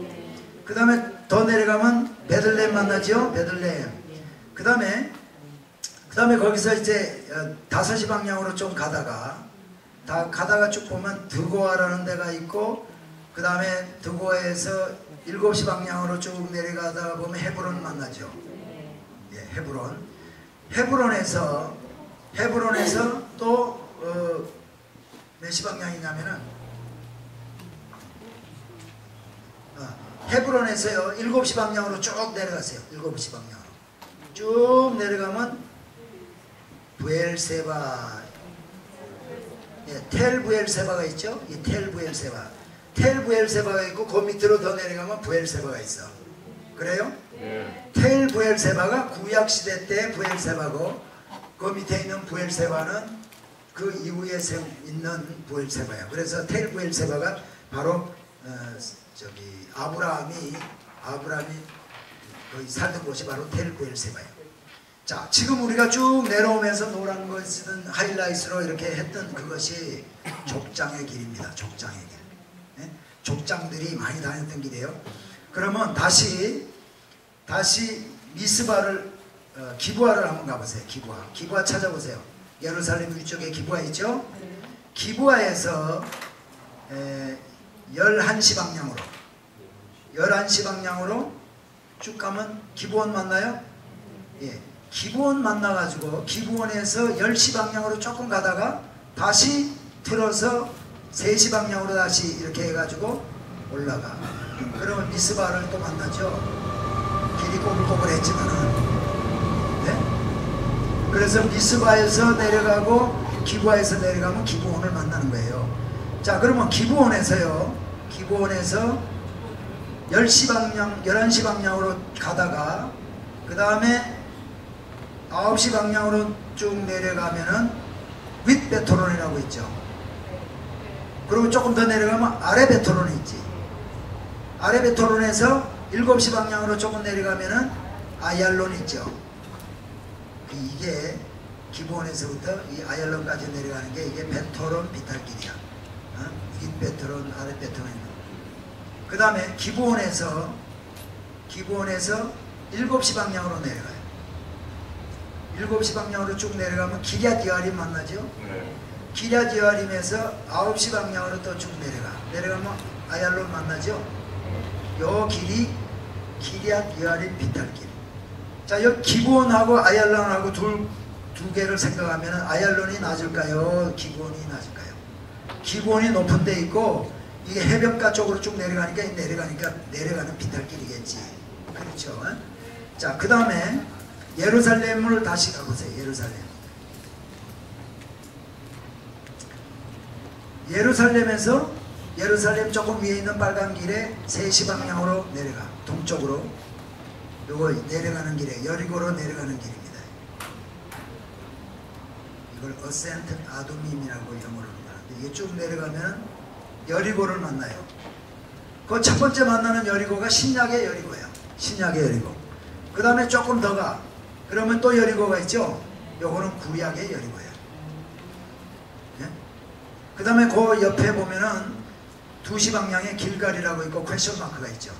그 다음에 더 내려가면 베들레헴 만나죠. 베들레헴. 그 다음에 거기서 이제 5시 방향으로 좀 가다가 쭉 보면 드고아라는 데가 있고 그 다음에 드고아에서 7시 방향으로 쭉 내려가다 보면 헤브론 만나죠. 예, 헤브론. 헤브론에서 또 몇 시 방향이냐면은 헤브론에서요 7시 방향으로 쭉 내려가세요. 7시 방향으로 쭉 내려가면 부엘세바, 예, 텔부엘세바가 있죠. 이 텔부엘세바가 있고 그 밑으로 더 내려가면 부엘세바가 있어. 그래요? 네. 텔부엘세바가 구약시대 때 부엘세바고 그 밑에 있는 부엘세바는 그 이후에 있는 부엘세바야. 그래서 텔부엘세바가 바로 아브라함이 거기 살던 곳이 바로 텔부엘세바예요. 자, 지금 우리가 쭉 내려오면서 노란 것은 하이라이트로 이렇게 했던 그것이 족장의 길입니다. 족장의 길. 네? 족장들이 많이 다녔던 길이에요. 그러면 다시 미스바를 기부아를 한번 가보세요. 기부아 찾아보세요. 예루살렘 위쪽에 기부아 있죠? 기부아에서 11시 방향으로 쭉 가면 기부원 만나요? 예. 기부원 만나가지고 기부원에서 10시 방향으로 조금 가다가 다시 틀어서 3시 방향으로 다시 이렇게 해가지고 올라가. 그러면 미스바를 또 만나죠. 길이 꼬불꼬불했지만은. 네? 그래서 미스바에서 내려가고 기부아에서 내려가면 기부원을 만나는 거예요. 자, 그러면 기부원에서 10시 방향, 11시 방향으로 가다가 그 다음에 9시 방향으로 쭉 내려가면은 윗베토론이라고 있죠. 그리고 조금 더 내려가면 아래 베토론이 있지. 아래 베토론에서 7시 방향으로 조금 내려가면은 아얄론이 있죠. 이게 기본에서부터 이 아얄론까지 내려가는 게 이게 베토론 비탈길이야. 윗베토론, 아래 베토론. 그 다음에 기본에서 7시 방향으로 내려가요. 7시 방향으로 쭉 내려가면 기럇 여아림 만나죠? 기럇 여아림에서 9시 방향으로 또 쭉 내려가면 아얄론 만나죠? 요 길이 기럇 여아림 비탈길. 자, 여기 기본하고 아얄론하고 두 개를 생각하면 아얄론이 낮을까요? 기본이 낮을까요? 기본이 높은 데 있고 이게 해변가 쪽으로 쭉 내려가는 비탈길이겠지. 그렇죠? 자, 그 다음에 예루살렘을 다시 가보세요. 예루살렘에서 예루살렘 조금 위에 있는 빨간 길에 3시 방향으로 내려가. 동쪽으로. 요거 내려가는 길에 여리고로 내려가는 길입니다. 이걸 어센트 아두밈이라고 영어로 말하는데 이게 쭉 내려가면 여리고를 만나요. 그 첫 번째 만나는 여리고가 신약의 여리고예요. 신약의 여리고. 그 다음에 조금 더 가. 그러면 또 여리고가 있죠. 요거는 구약의 여리고예요. 네? 그 다음에 그 옆에 보면은 2시 방향에 길갈이라고 있고 퀘션 마크가 있죠.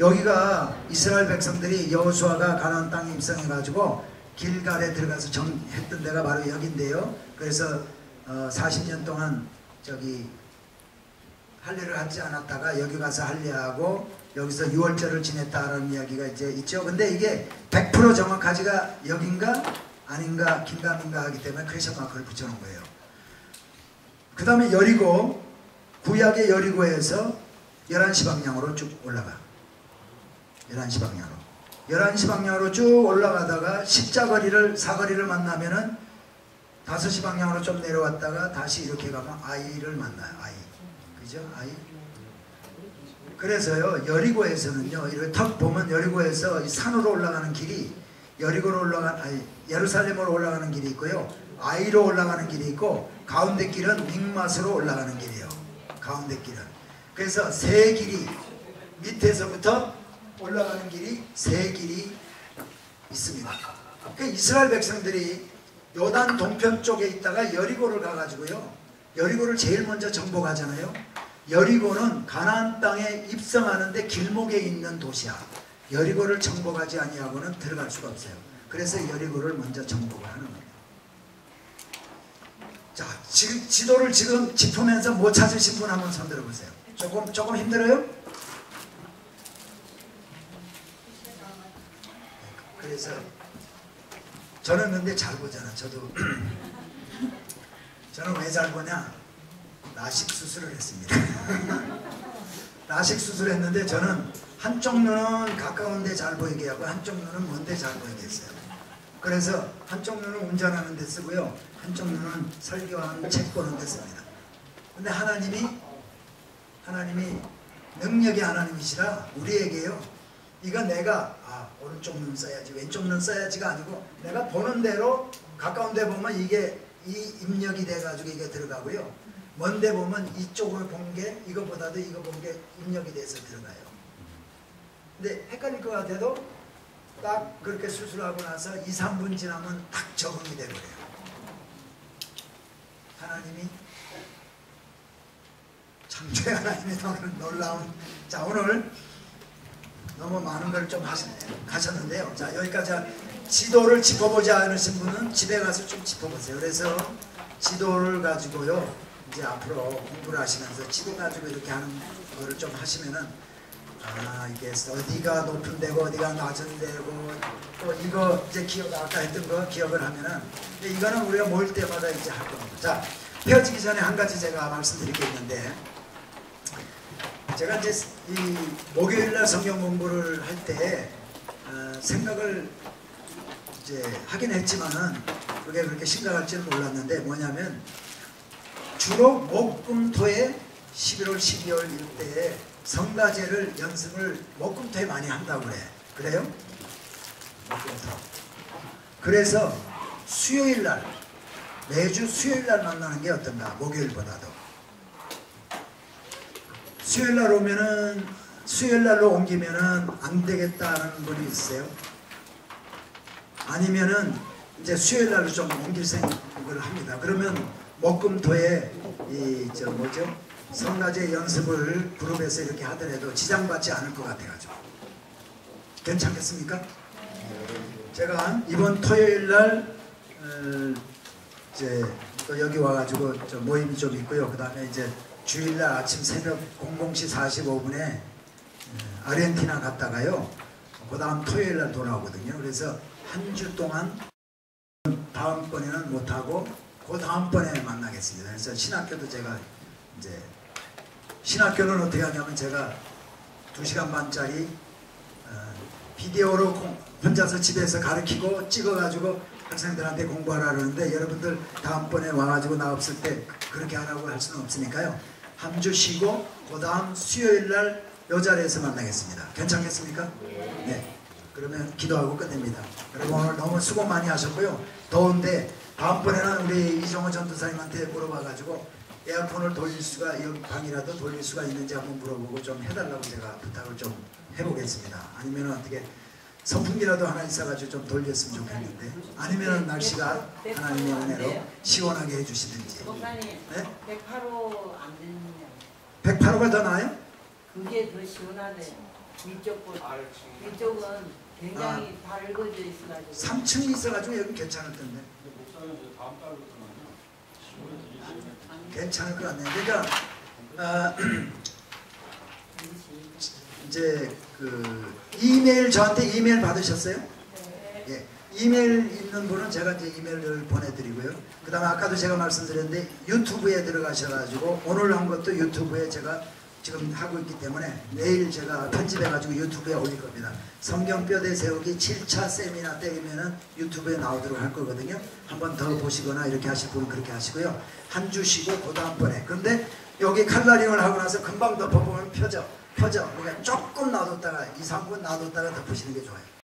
여기가 이스라엘 백성들이 여호수아가 가나안 땅에 입성해 가지고 길갈에 들어가서 정했던 데가 바로 여기인데요. 그래서 40년 동안 저기 할례를 하지 않았다가 여기 가서 할례하고 여기서 유월절을 지냈다라는 이야기가 이제 있죠. 근데 이게 100% 정확하지가 여긴가 아닌가 긴가민가 하기 때문에 퀘션 마크를 붙여놓은 거예요. 그 다음에 여리고, 구약의 여리고에서 11시 방향으로 쭉 올라가. 11시 방향으로. 11시 방향으로 쭉 올라가다가 십자거리를, 사거리를 만나면은 5시 방향으로 좀 내려왔다가 다시 이렇게 가면 아이를 만나요. 아이. 그죠? 아이. 그래서요, 여리고에서는요, 이렇게 턱 보면 여리고에서 이 산으로 올라가는 길이 예루살렘으로 올라가는 길이 있고요. 아이로 올라가는 길이 있고 가운데 길은 믹맛으로 올라가는 길이에요. 가운데 길은. 그래서 세 길이 밑에서부터 올라가는 길이 세 길이 있습니다. 그러니까 이스라엘 백성들이 요단 동편 쪽에 있다가 여리고를 가가지고요. 여리고를 제일 먼저 정복하잖아요. 여리고는 가나안 땅에 입성하는데 길목에 있는 도시야. 여리고를 정복하지 아니하고는 들어갈 수가 없어요. 그래서 여리고를 먼저 정복을 하는 거예요. 자, 지금 지도를 지금 짚으면서 못 찾으신 분 한번 손 들어보세요. 조금 힘들어요? 그래서 저는 근데 잘 보잖아. 저는 왜 잘 보냐? 라식 수술을 했습니다. 라식 수술을 했는데 저는 한쪽 눈은 가까운 데 잘 보이게 하고 한쪽 눈은 먼 데 잘 보이게 했어요. 그래서 한쪽 눈은 운전하는 데 쓰고요. 한쪽 눈은 설교하는 책 보는 데 씁니다. 근데 하나님이 능력의 하나님이시라 우리에게요. 이거 내가 오른쪽 눈 써야지 왼쪽 눈 써야지가 아니고 내가 보는 대로 가까운 데 보면 이게 이 입력이 돼가지고 이게 들어가고요. 먼 데 보면 이쪽을 본 게 이거보다도 이거 본 게 입력이 돼서 들어가요. 근데 헷갈릴 것 같아도 딱 그렇게 수술하고 나서 2, 3분 지나면 딱 적응이 되버려요. 하나님이 창조의 하나님이 놀라운. 자, 오늘 너무 많은 걸 좀 하셨는데요. 자, 여기까지 지도를 짚어보지 않으신 분은 집에 가서 좀 짚어보세요. 그래서 지도를 가지고요. 이제 앞으로 공부를 하시면서 지도 가지고 이렇게 하는 거를 좀 하시면은 이게 어디가 높은 데고 어디가 낮은 데고 또 이거 이제 아까 했던 거 기억을 하면은 이거는 우리가 모일 때마다 이제 할 겁니다. 자, 헤어지기 전에 한 가지 제가 말씀드릴 게 있는데 제가 이제 이 목요일날 성경 공부를 할 때 생각을 이제 하긴 했지만은 그게 그렇게 심각할지는 몰랐는데 뭐냐면 주로 목, 금, 토에 11월, 12월 이때에 성가제를 연습을 목금토에 많이 한다고 그래. 그래요? 목금토. 그래서 수요일날, 매주 수요일날 만나는 게 어떤가? 목요일보다도. 수요일날 오면은, 수요일날로 옮기면은 안 되겠다는 분이 있어요. 아니면은 이제 수요일날로 좀 옮길 생각을 합니다. 그러면 목금토에 성가제 연습을 그룹에서 이렇게 하더라도 지장받지 않을 것 같아가지고. 괜찮겠습니까? 제가 이번 토요일날 이제 또 여기 와가지고 모임이 좀 있고요. 그 다음에 이제 주일날 아침 새벽 00시 45분에 아르헨티나 갔다가요. 그 다음 토요일날 돌아오거든요. 그래서 한 주 동안 다음번에는 못하고 그 다음번에 만나겠습니다. 그래서 신학교도 제가 이제 신학교는 어떻게 하냐면 제가 2시간 반짜리 비디오로 혼자서 집에서 가르치고 찍어가지고 학생들한테 공부하라 그러는데 여러분들 다음번에 와가지고 나 없을 때 그렇게 하라고 할 수는 없으니까요. 한 주 쉬고 그 다음 수요일날 이 자리에서 만나겠습니다. 괜찮겠습니까? 네. 그러면 기도하고 끝냅니다. 여러분 오늘 너무 수고 많이 하셨고요. 더운데 다음번에는 우리 이정호 전도사님한테 물어봐가지고 에어컨을 돌릴 수가, 여기 방이라도 돌릴 수가 있는지 한번 물어보고 좀 해달라고 제가 부탁을 좀 해보겠습니다. 아니면 어떻게 선풍기라도 하나 있어가지고 좀 돌렸으면 좋겠는데, 아니면 날씨가 하나님의 은혜로 시원하게 해주시든지. 네? 108호 안 되느냐? 108호가 더 나아요? 그게 더 시원하대. 위쪽보다. 위쪽은 굉장히 밝아져 있어가지고. 3층이 있어가지고 여기 괜찮을 텐데. 괜찮을 것 같네요. 그러니까 이제 그 이메일, 저한테 이메일 받으셨어요? 네. 예. 이메일 있는 분은 제가 이제 이메일을 보내드리고요. 그 다음에 아까도 제가 말씀드렸는데 유튜브에 들어가셔가지고 오늘 한 것도 유튜브에 제가 지금 하고 있기 때문에 내일 제가 편집해가지고 유튜브에 올릴 겁니다. 성경뼈대 세우기 7차 세미나 때이면은 유튜브에 나오도록 할 거거든요. 한 번 더 보시거나 이렇게 하실 분은 그렇게 하시고요. 한 주 쉬고 그 다음번에. 그런데 여기 칼라링을 하고 나서 금방 덮어보면 펴져. 그러니까 조금 놔뒀다가 2, 3분 놔뒀다가 덮으시는 게 좋아요.